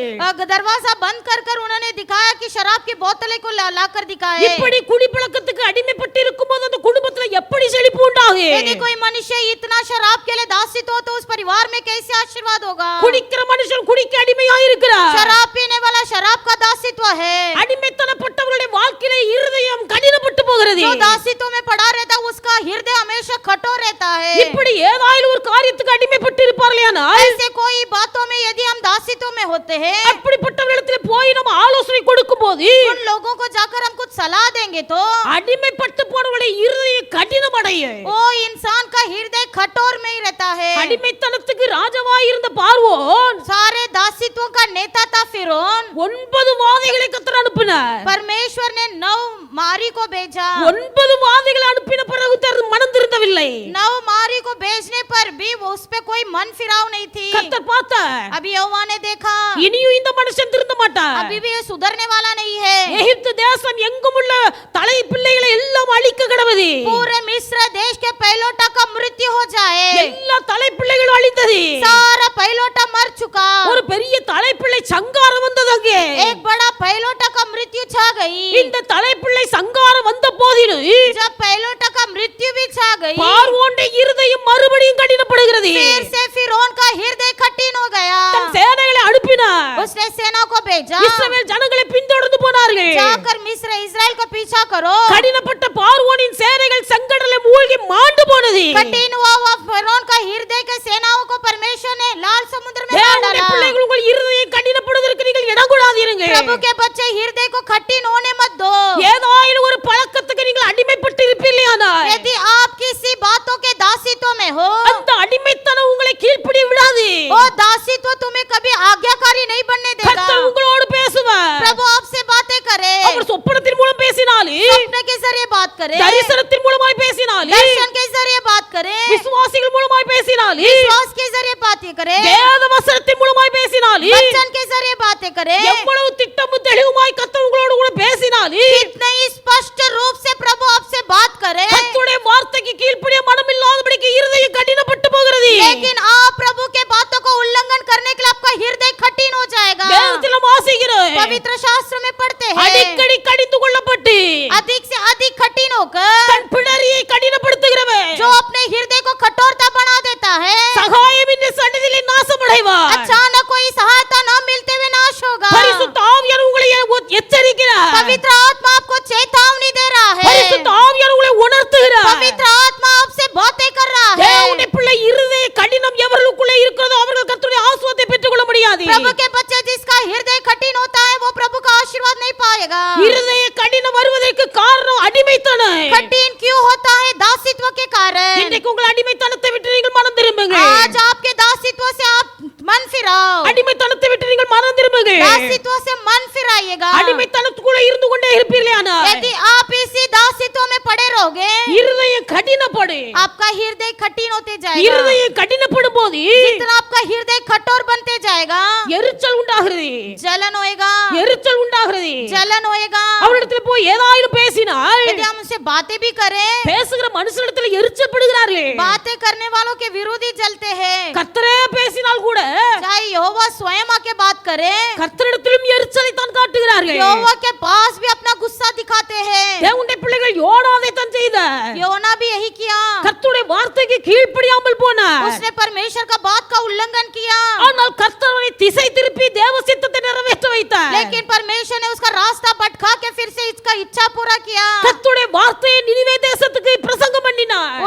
दरवाजा बंद कर कर उन्होंने दिखाया कि शराब की बोतलें को ला कर दिखाए। இப்படி குடிப்பழக்கத்துக்கு அடிமைப்பட்டு இருக்கும்போது அந்த குடும்பத்துல எப்படி செழிப்பு உண்டாகும்? यदि कोई मनुष्य इतना शराब के लिए दासित हो तो उस परिवार में कैसे आशीर्वाद होगा? குடிக்கிற மனுஷன் குடிக்க அடிமையா இருக்கிறார். शराब पीने वाला शराब का दासित्व है। அடிமைத்தனப்பட்டவர்களுடைய வாழ்க்கையில இருதயம் கடினப்பட்டு போகிறது. जो दासित्व में पड़ा रहता है उसका हृदय हमेशा कठोर रहता है। இப்படி ஏதாயிலும் ஒரு காரியத்துக்கு அடிமைப்பட்டு இருப்பார்களானால் ऐसे कोई बातों में यदि हम दासित्व में होते हैं, அப்படிப்பட்டவர்களிடத்தில் போய் நம்ம ஆலோசனை கொடுக்கும்போது उन लोगों को जाकर हम कुछ सलाह देंगे तो அடிமைப்பட்டு போனவர்களுடைய இருதயம் கடினமடையும். वो इंसान का हृदय कठोर में ही रहता है। அடிமைத்தனத்துக்கு ராஜாவாய் இருந்த பார்வோன் सारे दासित्वों का नेता था फिरौन। 9 வாதைகளை கர்த்தர் அனுப்பினார். परमेश्वर ने 9 मारी को भेजा। 9 வாதைகளை அனுப்பின பிறகு மனம் திருந்தவில்லை. 9 मारी को भेजने पर भी उस पे कोई मन फिराव नहीं थी। கர்த்தர் பார்த்தார், अभी यहोवा ने देखा இனியும் இந்த மனுஷன் திருந்த மாட்டார். अभी भी ये सुधरने वाला नहीं है। எகிப்து தேசம் எங்கும் உள்ள தலை பிள்ளைகளை எல்லாம் அழிக்க கடவுது. पूरे मिस्र देश के पहिलौठा का मृत्यु हो जाए. எல்லா தலை பிள்ளைகளும் அழிந்தது. सारा पहिलौठा मर चुका. ஒரு பெரிய தலை பிள்ளை சங்காரம் வந்தது அங்கே. एक बड़ा पहिलौठा का मृत्यु छा गई. இந்த தலை பிள்ளை சங்காரம் வந்த போதிலும் जब पहिलौठा का मृत्यु भी छा गई, பார்வோனுடைய இருதயம் மறுபடியும் கடினப்படுகிறது. फिर से फिरौन का हृदय कठिन हो गया. தன் சேனைகளை அனுப்பினார். उसने सेना को भेजा, இஸ்ரவேல் ஜனங்களை பின்தொடர்ந்து போனார்கள். जाकर मिस्र इस्राएल का पीछा करो. கடினப்பட்ட பார்வோனின் சேனைகள் செங்கடலை மூழ்கி மாண்டு போனது. कठिन हुआ फिरौन का हृदय के सेनाओं को परमेश्वर ने लाल समुद्र में डाल தேவனுடைய डाला. பிள்ளைகள் உங்கள் இருதயம் கடினப்படுவதற்கு நீங்கள் இடம் கொடாதீருங்க. प्रभु के बच्चे हृदय को कठिन होने मत दो. ஏதாயிலும் ஒரு பழக்கத்துக்கு நீங்கள் அடிமைப்பட்டு இருப்பீர்களானால் यदि आप किसी बातों के दासित्व में हो, அந்த அடிமைத்தனம் உங்களை கீழ்ப்படி விடாது. वो दासित्व तुम्हें कभी आज्ञाकारी नहीं बनने देगा. கர்த்தர் உங்களோடு பேசுவார். प्रभु आपसे बातें करे, அவர் சொப்பனத்தின் மூலம் பேசினாலும் सपने के जरिए बात करे, தரிசனத்தின் மூலமாய் பேசினாலும் दर्शन के जरिए बात करे, விசுவாசிகள் மூலமாய் பேசினாலும் विश्वास के जरिए बातें करे, வேத வசனத்தின் மூலமாய் பேசினாலும் वचन के जरिए बातें करे, எவ்வளவு திட்டமும் தெளிவுமாய் கர்த்தர் உங்களோடு கூட பேசினாலும் कितने ही स्पष्ट रूप से प्रभु आपसे बात करे, கர்த்தருடைய வார்த்தைக்கு கீழ்ப்படிய மனமில்லாதபடிக்கு இருதயம் கடினப்பட்டு போகிறது. लेकिन आप प्रभु के बातों को उल्लंघन करने के लिए आपका हृदय कठिन हो जाएगा. வேதத்தில் வாசிக்கிறோம். पवित्र शास्त्र में पढ़ते हैं, அடிக்கடி கடிந்து கொள்ளப்பட்டு अधिक से अधिक कठिन होकर தன் பிடரியை கடினப்படுத்துகிறவன் जो अपने हृदय को कठोरता बना देता है, சகாயமின்றி சன்னதியிலே நாசமடைவான். अचानक कोई सहायता न मिलते हुए नाश होगा. பரிசுத்த ஆவியானவர் உங்களை எச்சரிக்கிறார். पवित्र आत्मा आपको चेतावनी दे रहा है. பரிசுத்த ஆவியானவர் உங்களை உணர்த்துகிறார். पवित्र आत्मा आपसे बातें कर रहा है. தேவனுடைய பிள்ளை இருதய கடினம் எவர்களுக்குள்ளே இருக்கிறதோ அவர்கள் கர்த்தருடைய ஆசீர்வாதத்தை பெற்றுக்கொள்ள முடியாது. प्रभु के बच्चे जिसका हृदय कठिन होता है वो प्रभु का आशीर्वाद नहीं पाएगा. இருதய கடினம் வருவதற்கு காரணம் அடிமைத்தனம். कठिन क्यों होता है? दासित्व के कारण. இன்னைக்கு உங்கள் அடிமைத்தனத்தை விட்டு நீங்கள் மனம் திரும்புங்க. आज आपके दासित्व से आप मन फिराओ. அடிமைத்தனத்தை விட்டு நீங்கள் மனம் திரும்புங்க. दासित्व से मन फिराइएगा. அடிமைத்தனத்துக்குள்ள இருந்து கொண்டே இருப்பீர்களானா यदि आप इसी दासित्व में पड़े रहोगे, இருதயம் கடினப்படு. आपका हृदय कठिन होते जाएगा. இருதயம் கடினப்படும் போது जितना आपका हृदय कठोर बनते जाएगा, எரிச்சல் உண்டாகிறது. जलन होएगा. எரிச்சல் உண்டாகிறது. जलन होएगा. அவரிடத்துல போய் ஏதாயிலும் பேசினால் यदि हम उनसे बातें भी करें, பேசுகிற மனுஷனிடத்துல எரிச்சல் படுகிறார்கள். बातें करने वालों के विरोधी जलते हैं. கர்த்தரே பேசினால் கூட चाहे यहोवा स्वयं आके बात करे, கர்த்தரிடத்திலும் எரிச்சலை தான் காட்டுகிறார்கள். यहोवा के पास भी अपना गुस्सा दिखाते हैं. தேவனுடைய பிள்ளைகள் யோனாதை தான் செய்தார். योना भी यही किया. கர்த்தருடைய வார்த்தைக்கு கீழ்ப்படியாமல் போனார். उसने परमेश्वर का बात का उल्लंघन किया, ஆனால் கர்த்தரை திசை திருப்பி தேவ சித்தத்தை நிறைவேற்ற வைத்தார். लेकिन परमेश्वर ने उसका रास्ता भटका के फिर से इसका इच्छा पूरा किया. கர்த்தருடைய வார்த்தையை நினிவே தேசத்துக்கு பிரசங்கம் பண்ணினார்.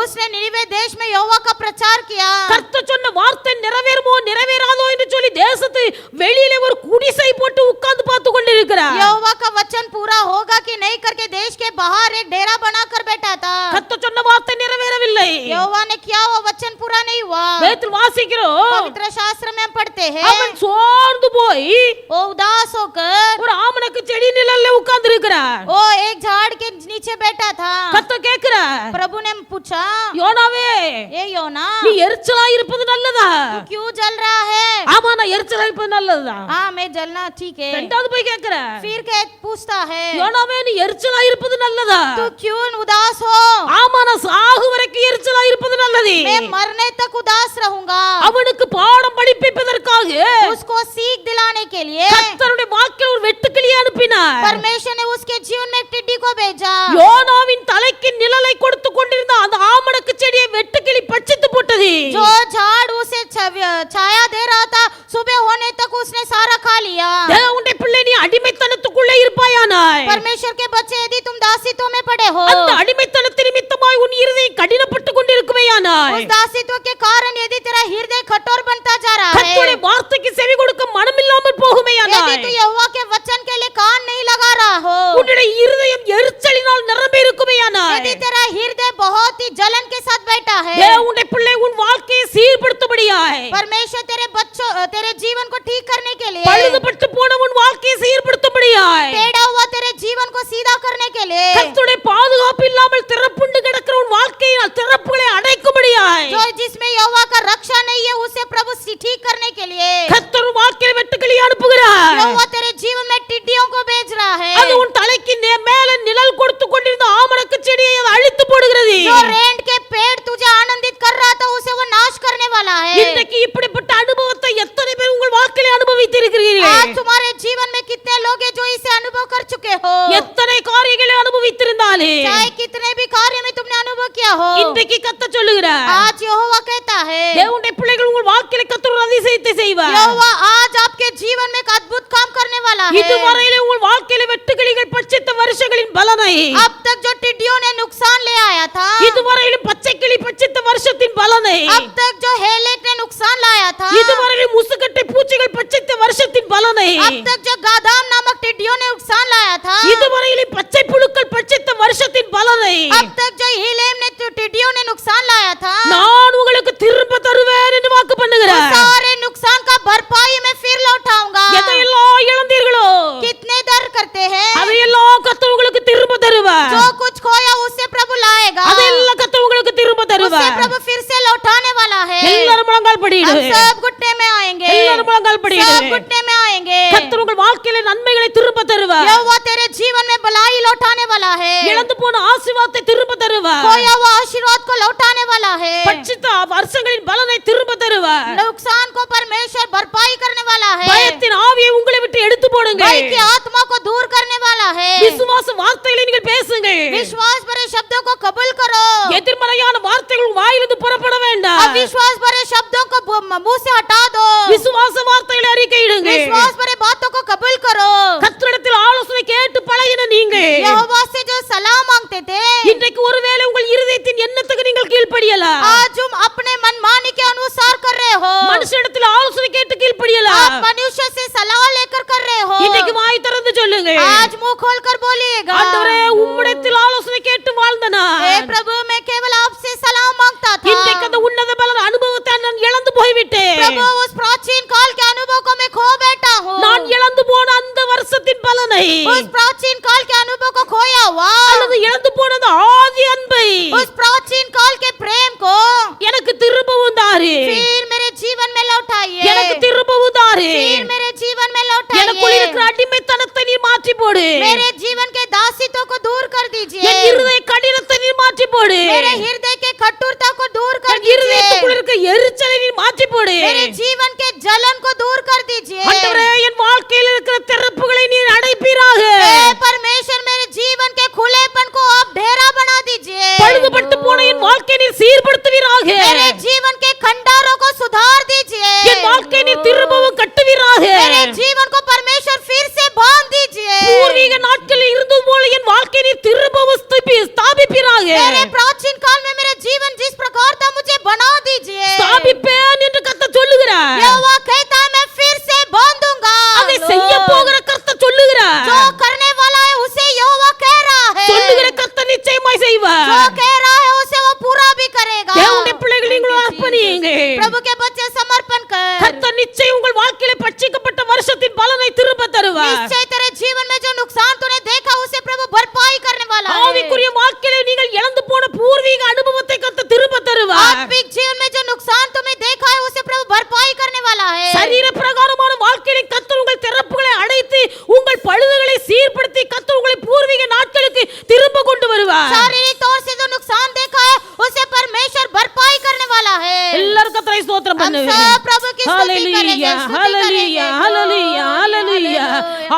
उसने निनिवे देश में यहोवा का प्रचार किया. கர்த்தர் சொன்ன வார்த்தை நிறைவேறுமோ நிறைவேறாதோ என்று சொல்லி தேசத்து வெளியிலே ஒரு குடிசை போட்டு உட்கார்ந்து பார்த்து கொண்டிருக்கிறார். यहोवा का वचन पूरा होगा कि नहीं करके देश के बाहर एक डेरा बनाकर बैठा था. கர்த்தர் சொன்ன வார்த்தை நிறைவேறவில்லை. यहोवा ने किया, वो वचन पूरा नहीं हुआ. வேதத்தில் வாசிக்கிறோம். पवित्र शास्त्र में हम पढ़ते हैं, அவன் சோர்ந்து போய் वो उदास होकर ஒரு ஆமணக்கு செடி நிழல்ல உட்கார்ந்து இருக்கிறார். वो एक झाड़ के नीचे बैठा था. கர்த்தர் கேட்கிறார், प्रभु ने पूछा, யோனாவே ए योना, நீ எரிச்சலா இருப்பது நல்லதா? तू क्यों जल रहा है? ஆமா நான் எரிச்சலா இருப்பது நல்லதா. हाँ, मैं जलना ठीक है. ரெண்டாவது போய் கேட்கிறார், फिर पूछता है, யோனாவே நீ எரிச்சலா இருப்பது நல்லதா? तू क्यों उदास हो? ஆமா நான் சாகு வரைக்கும் எரிச்சலா இருப்பது நல்லது. मैं मरने तक उदास रहूंगा. அவனுக்கு பாடம் படிப்பிப்பதற்காக उसको सीख दिलाने के लिए கர்த்தருடைய வாக்கில் ஒரு வெட்டுக்கிளியை அனுப்பினார். परमेश्वर ने उसके जीवन में एक टिड्डी को भेजा. யோனாவின் தலைக்கு நிழலை கொடுத்து கொண்டிருந்த அந்த ஆமணக்கு செடியை வெட்டுக்கிளி பட்சித்து போட்டது. जो झाड़ उसे छाया दे रहा था, सुबह होने तक उसने सारा खा लिया. தேவனுடைய பிள்ளை நீ அடிமைத்தனத்துக்குள்ளே இருப்பாயானாய். परमेश्वर के बच्चे, यदि तुम दासित्व में पड़े हो, அந்த அடிமைத்தனத்தின் நிமித்தமாய் உன் இருதயம் கடினப்பட்டு கொண்டிருக்குமேயானாய். उस दासित्व के कारण यदि तेरा हृदय कठोर बनता जा रहा है, கர்த்தருடைய வார்த்தைக்கு செவி கொடுக்க மனமில்லாமல் यदि போகுமேயானாய். तू यहोवा के वचन के लिए कान नहीं लगा रहा हो, உன்னுடைய இருதயம் எரிச்சலினால் நிரம்பி இருக்குமேயானாய். यदि तेरा हृदय बहुत ही जलन के साथ बैठा है, தேவனுடைய பிள்ளை உன் வாழ்க்கையை சீர்படுத்தும்படியாய், परमेश्वर तेरे बच्चों तेरे जीवन को ठीक करने के लिए, பழுதுபட்டு போன உன் வாழ்க்கையை சீர்படுத்தும்படியாய், टेढ़ा हुआ तेरे जीवन को सीधा करने के लिए, கர்த்தருடைய பாதுகாப்பு இல்லாமல் திறப்புண்டு கிடக்கிற உன் வாழ்க்கையின் திறப்புகளை அடைக்கும்படியாய், जो जिसमें यहोवा का रक्षा नहीं है उसे प्रभु ठीक करने के लिए கர்த்தர் உன் வாழ்க்கையில் வெட்டுக்கிளியை அனுப்புகிறார். यहोवा तेरे जीवन में टिड्डियों को भेज வாழ்க்கையில கர்த்தர் ஒரு அதிசயத்தை செய்வார். यहोवा आज आपके जीवन में एक अद्भुत काम करने वाला है. இதுவரையிலே உங்கள் வாழ்க்கையில வெட்டுக்கிளிகள் பட்சித்த வருஷங்களின் பலனை, अब तक जो टिड्डियों ने नुकसान ले आया था, இதுவரையிலும் பச்சைக்கிளி பட்சித்த வருஷத்தின் பலனை, अब तक जो हेलेक ने नुकसान लाया था, இதுவரையிலும் முசுக்கட்டை பூச்சிகள் பட்சித்த வருஷத்தின் பலனை, अब तक जो गादाम नामक टिड्डियों ने नुकसान लाया था, இதுவரையிலும் பச்சை புழுக்கள் பட்சித்த வருஷத்தின் பலனை, अब तक जो हिलेम ने टिड्डियों ने नुकसान लाया था, நான் உங்களுக்கு திரும்ப தருவேன் என்று வாக்கு பண்ணுகிறார். सारे नुकसान का भरपाई मैं फिर लौटाऊंगा. எதையெல்லாம் இழந்தீர்களோ कितने दर करते हैं, அதையெல்லாம் கர்த்தர் உங்களுக்கு திரும்ப தருவார். जो कुछ खोया उससे प्रभु लाएगा, அதெல்லாம் கர்த்தர் உங்களுக்கு திரும்ப उससे தருவார். प्रभु फिर से लौटाने वाला है. எல்லாரும் முழங்கால் हम படியிடு. सब घुटने में आएंगे, எல்லாரும் முழங்கால் படியிடு. सब घुटने में आएंगे. கர்த்தர் உங்கள் வாழ்க்கையில நன்மைகளை திரும்ப தருவார். यहोवा तेरे जीवन में भलाई लौटाने वाला है, இழந்து போன ஆசீர்வாதத்தை திரும்ப தருவார். खोया हुआ आशीर्वाद को लौटाने वाला है, பட்சித்த வருஷங்களின் பலனை திரும்ப தருவார். नुकसान को परमेश्वर भरपाई करने वाला है, பயத்தின் ஆவியை உங்களை விட்டு எடுத்து போடுங்க. भय की आत्मा को दूर करने वाला है. விசுவாச வார்த்தைகளை நீங்கள் பேசுங்க. विश्वास भरे शब्दों को कबूल करो, எதிர்மறையான வார்த்தைகள் உங்கள் வாயிலிருந்து புறப்பட வேண்டாம். अविश्वास भरे शब्दों को मुंह से हटा दो, விசுவாச வார்த்தைகளை அறிக்கையிடுங்க. विश्वास भरे बातों को कबूल करो. கர்த்தரிடத்தில் ஆலோசனை கேட்டு பழகின நீங்க यहोवा से जो सलाह मांगते थे, இன்றைக்கு ஒருவேளை உங்கள் இருதயத்தின் எண்ணத்துக்கு நீங்கள் கீழ்ப்படியலாம். आज तुम अपने मनमानी के अनुसार कर रहे हो, மனுஷனிடத்தில் ஆலோசனை கேட்டு கீழ்ப்படியலாம். आप मनुष्य से सलाह लेकर कर रहे हो. இன்றைக்கு வாய் திறந்து சொல்லுங்க, आज मुंह खोलकर बोलिएगा, ஆண்டவரே உம்மிடத்தில் ஆலோசனை கேட்டு வாழ்ந்தனா हे प्रभु मैं केवल आपसे सलाह मांगता था, இன்றைக்கு அந்த உன்னத பலன் அனுபவத்தை நான் இழந்து போய்விட்டேன். प्रभु उस प्राचीन काल के अनुभव को मैं खो बैठा हूँ, நான் இழந்து போன அந்த வருஷத்தின் பலனை उस प्राचीन काल के अनुभव को खोया हुआ, அல்லது இழந்து போன அந்த ஆதி அன்பை उस प्राचीन काल के प्रेम को எனக்கு திரும்பவும் தாரு. फिर मेरे जीवन में लौटाइए, எனக்கு திரும்பவும் தாரு. फिर मेरे जीवन में எனக்குள் लौटाइए, இருக்கிற அடிமைத்தனத்தை நீ மாற்றி போடு. मेरे जीवन के दासित्व को दूर कर दीजिए, என் இருதய கடினத்தை நீ மாற்றி போடு. मेरे हृदय के कठोरता को दूर कर என் இருதயத்துக்குள் दीजिए, இருக்க எரிச்சலை நீ மாற்றி போடு. मेरे जीवन के जलन को दूर कर दीजिए. ஆண்டவரே என் வாழ்க்கையில் இருக்கிற திறப்புகளை நீ அடைப்பீராக. हे परमेश्वर मेरे जीवन के खुलेपन को आप ढेरा बना दीजिए, பழுதுபட்டு போன என் வாழ்க்கையை நீ சீர்படுத்துவீராக. मेरे जीवन के खंडारों को सुधार दीजिए, என் வாழ்க்கையை நீ திரும்பவும் கட்டுவீராக. मेरे जीवन को परमेश्वर फिर से बांध दीजिए, பூர்வீக நாட்களில் இருந்தது போல என் வாழ்க்கையை நீ திரும்பவும் ஸ்தாபிப்பீராக. मेरे प्राचीन काल में मेरा जीवन जिस प्रकार था मुझे बना दीजिए. ஸ்தாபிப்பேன் என்று கர்த்தர் சொல்லுகிறார். यहोवा कहता है मैं फिर से बांधूंगा, அதை செய்ய போகிற கர்த்தர் சொல்லுகிறார். जो करने वाला है उसे यहोवा कह रहा है, சொல்லுகிற கர்த்தர் நிச்சயமாய் செய்வார். जो कह रहा है उसे वो पूरा भी करेगा. தேவனுடைய பிள்ளைகள் நீங்களும் அர்ப்பணியுங்க. प्रभु के बच्चे समर्पण कर, கர்த்தர் நிச்சயம் உங்கள் வாழ்க்கையில பட்சிக்கப்பட்ட வருஷத்தின் பலனை திரும்ப தருவார். निश्चय तेरे जीवन में जो नुकसान तूने देखा उसे प्रभु भरपाई करने वाला है. ஆவிக்குரிய வாழ்க்கையில நீங்கள் இழந்து போன பூர்வீக அனுபவத்தை கர்த்தர் திரும்ப தருவார். आत्मिक जीवन में जो नुकसान तुम्हें देखा है उसे प्रभु भरपाई करने वाला है. சரீர பிரகாரமான வாழ்க்கையில கர்த்தர் உங்கள் திறப்புகளை அடைத்து உங்கள் பழுதுகளை சீர்படுத்தி கர்த்தர் உங்களை பூர்வீக நாட்களுக்கு திரும்ப கொண்டு வருவார். शारीरिक तौर से जो नुकसान देखा है उसे परमेश्वर भरपाई करने वाला है. எல்லாரும் கர்த்தரை ஸ்தோத்திரம் हम பண்ணுங்க. सब प्रभु की स्तुति करेंगे, स्तुति ஹalleluya करेंगे. ஹalleluya ஹalleluya.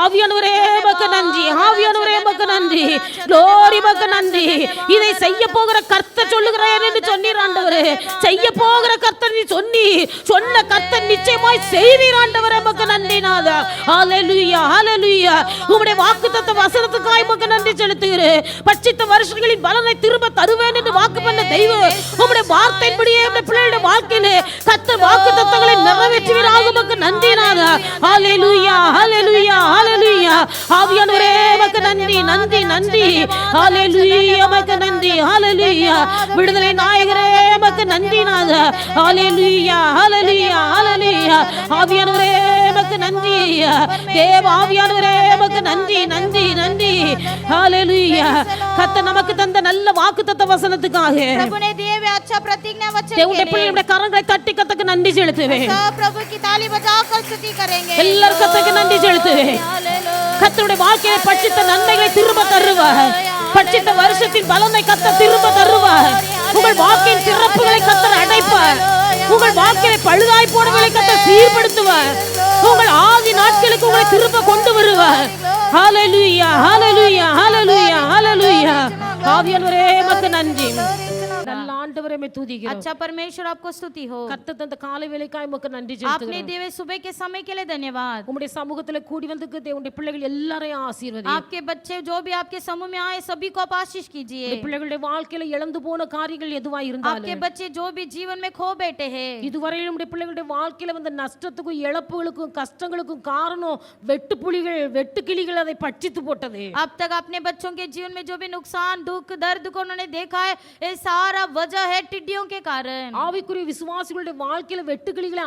ஆவியானவரே உமக்கு நன்றி, ஆவியானவரே உமக்கு நன்றி, glory உமக்கு நன்றி. இதை செய்ய போகிற கர்த்தர் சொல்லுகிறார் என்று சொன்னீர் ஆண்டவரே. செய்ய போகிற கர்த்தர் நீ சொன்ன கர்த்தர் நிச்சயமாய் செய்வீர் ஆண்டவரே. உமக்கு நன்றி நாதா. ஹalleluya ஹalleluya. உம்முடைய வாக்குத்தத்த வசனத்துக்காய் உமக்கு நன்றி செலுத்துகிறேன். பட்சித்த வருஷங்களின் பலனை திரும்ப தருவேன் என்று வாக்கு பண்ண தெய்வம் உம்முடைய வார்த்தையின்படியே உம்முடைய பிள்ளைகளுடைய வாழ்க்கையிலே கர்த்தர் வாக்குத்தத்தங்களை நிறைவேற்றுவீராக. உமக்கு நன்றி நாதா. ஹalleluya ஹalleluya ஹalleluya. ஆவியானவரே உமக்கு நன்றி நன்றி நன்றி. ஹalleluya உமக்கு நன்றி. ஹalleluya. விடுதலை நாயகரே உமக்கு நன்றி நாதா. ஹalleluya ஹalleluya ஹalleluya. ஆவியானவரே உமக்கு நன்றி. தேவ ஆவியானவரே உமக்கு நன்றி நன்றி நன்றி. ஹalleluya. கர்த்தர் நமக்கு தந்த நல்ல வாக்குத்தத்த வசனத்துக்காக प्रभु ने दिए हुए अच्छा प्रतिज्ञा वचन தேவனுடைய के लिए பிள்ளைகளுடைய கரங்களை தட்டி கர்த்தருக்கு நன்றி செலுத்துவேன். सब प्रभु की ताली बजाकर स्तुति करेंगे. எல்லாரும் கர்த்தருக்கு நன்றி செலுத்துவேன். கர்த்தருடைய வாழ்க்கையை பட்சித்த நன்மைகளை திரும்ப தருவார். பட்சித்த வருஷத்தின் பலனை கர்த்தர் திரும்ப தருவார். உங்கள் வாழ்க்கையின் சிறப்புகளை கர்த்தர் அடைப்பார். உங்கள் வாழ்க்கையை பழுதாய் போனவர்களை கர்த்தர் சீர்படுத்துவார். உங்கள் ஆதி நாட்களுக்கு உங்களை திரும்ப கொண்டு வருவார். ஹalleluya ஹalleluya ஹalleluya ஹalleluya. ஆவியானவரே உமக்கு நன்றி. நல்ல ஆண்டவர் ஆண்டவரே மே துதிக்கிறோம். अच्छा परमेश्वर आपको स्तुति हो। கர்த்தர் தந்த காலை வேளைக்காய் உமக்கு நன்றி आपने செலுத்துகிறோம். दिए सुबह के समय के लिए धन्यवाद। உம்முடைய சமூகத்துல கூடி வந்திருக்க தேவனுடைய பிள்ளைகள் எல்லாரையும் ஆசீர்வதி. आपके बच्चे जो भी आपके समूह में आए सभी को आप आशीष कीजिए। பிள்ளைகளுடைய வாழ்க்கையில இழந்து போன காரியங்கள் எதுவா आपके இருந்தாலும் बच्चे जो भी जीवन में खो बैठे हैं, இதுவரையிலும் நம்முடைய பிள்ளைகளுடைய வாழ்க்கையில வந்த நஷ்டத்துக்கும் இழப்புகளுக்கும் கஷ்டங்களுக்கும் காரணம் வெட்டுப்புலிகள் வெட்டுக்கிளிகள் அதை பட்சித்து போட்டது. अब तक अपने बच्चों के जीवन में जो भी नुकसान दुख दर्द को उन्होंने देखा है, ये सारा वजह है टिड्डियों के कारण। ஆவிக்குரிய விசுவாசிகளுடைய வாழ்க்கையில வெட்டுக்கிளிகளை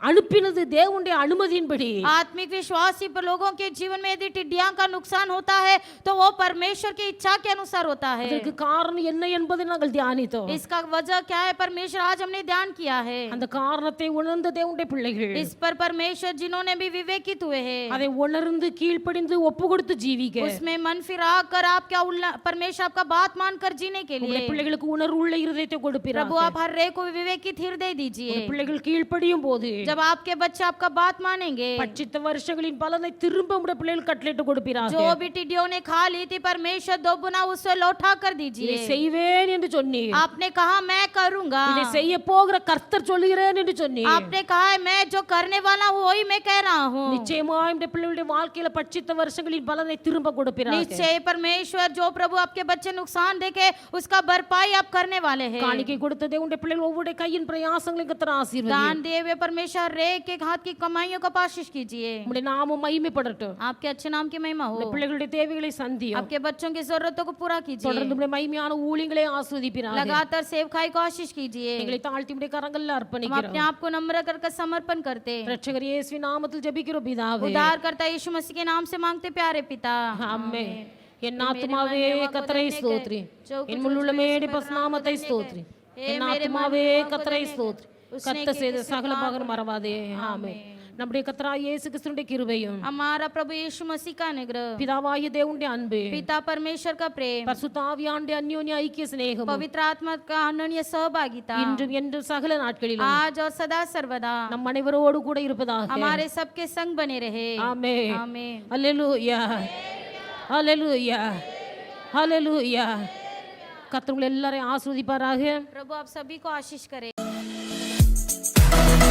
அனுப்பினது தேவனுடைய அனுமதியின்படி. आत्मिक विश्वासी पर लोगों के जीवन में यदि टिड्डियां का नुकसान होता है तो वो परमेश्वर की इच्छा के अनुसार होता है। அதற்கு காரணம் என்ன என்பதை நாங்கள் தியானித்தோம். इसका वजह क्या है परमेश्वर आज हमने ध्यान किया है। அந்த காரணத்தை உணர்ந்த தேவனுடைய பிள்ளைகள் इस पर परमेश्वर जिन्होंने भी विवेकित हुए हैं, அதை உணர்ந்து கீழ்ப்படிந்து ஒப்பு கொடுத்து ஜீவிக்க. उसमें मन फिरा कर आप क्या परमेश्वर आपका बात मानकर जीने के लिए பிள்ளைகளுக்கு உணர்வுள்ள இருதயத்தை கொடுப்பீராக. प्रभु आप हर एक को विवेकित हृदय दीजिए। பிள்ளைகள் கீழ்ப்படியும் போது जब आपके बच्चे आपका बात मानेंगे, பட்சித்த வருஷங்களின் பலனை திரும்ப உம்முடைய பிள்ளைகள் கட்டளையிட்டு கொடுப்பீராக. जो भी टिड्डियों ने खा ली थी परमेश्वर दोगुना उससे लौटा कर दीजिए। இதை செய்வேன் என்று சொன்னீர். आपने कहा मैं करूंगा। இதை செய்ய போகிற கர்த்தர் சொல்லுகிறேன் என்று சொன்னீர். आपने कहा है मैं जो करने वाला हूँ वही मैं कह रहा हूँ। நிச்சயமாய் நம்முடைய பிள்ளைகளுடைய வாழ்க்கையில பட்சித்த வருஷங்களின் பலனை திரும்ப கொடுப்பீராக. निश्चय परमेश्वर जो प्रभु आपके बच्चे नुकसान देखे उसका भरपाई आप करने वाले हैं। காணிக்கை கொடுத்த தேவனுடைய பிள்ளைகள் ஒவ்வொரு கையின் பிரயாசங்களை கர்த்தர் ஆசீர்வதி. दान दिए हुए परमेश्वर रेख के हाथ की कमाइयों को आशीष कीजिए। உம்முடைய நாமம் மகிமைப்படட்டும். आपके अच्छे नाम की महिमा हो। பிள்ளைகளுடைய தேவைகளை சந்தியும். आपके बच्चों की जरूरतों को पूरा कीजिए। தொடர்ந்து உம்முடைய மகிமையான ஊழியங்களை ஆசீர்வதிப்பீராக. लगातार सेवकाई को आशीष कीजिए। எங்களை தாழ்த்தி உம்முடைய கரங்களில் हम அர்ப்பணிக்கிறோம். अपने आप को नम्र कर समर्पण करते हैं। ரட்சகர் இயேசுவின் நாமத்தில் ஜெபிக்கிறோம் பிதாவே. उद्धारकर्ता यीशु मसीह के नाम से मांगते प्यारे पिता। ஆமென். என் ஆத்துமாவே கர்த்தரை ஸ்தோத்திரி. என் முள்ளுள்ளமே பரிசுநாமத்தை ஸ்தோத்திரி. என் ஆத்துமாவே கர்த்தரை ஸ்தோத்திரி. கர்த்தர் செய்த சகல பாகம் மறவாதே. ஆமென். நம்முடைய கர்த்தராகிய இயேசு கிறிஸ்துவின் கிருபையும் हमारा प्रभु यीशु मसीह का अनुग्रह, பிதாவாகிய தேவனுடைய அன்பு, पिता परमेश्वर का प्रेम, பரிசுத்த ஆவியானவருடைய அந்யோன்ய ஐக்கிய சிநேகம் पवित्र आत्मा का अनन्य सहभागिता இன்றும் என்றும் சகல நாட்களிலும் आज और सदा सर्वदा நம் அனைவரோடு கூட இருப்பதாக. हमारे सबके संग बने रहे। ஆமென். आमीन। அல்லேலூயா. அல்லேலூயா. அல்லேலூயா. கர்த்தர் உங்களை எல்லாரையும் ஆசீர்வதிப்பாராக. प्रभु आप सभी को आशीष करे।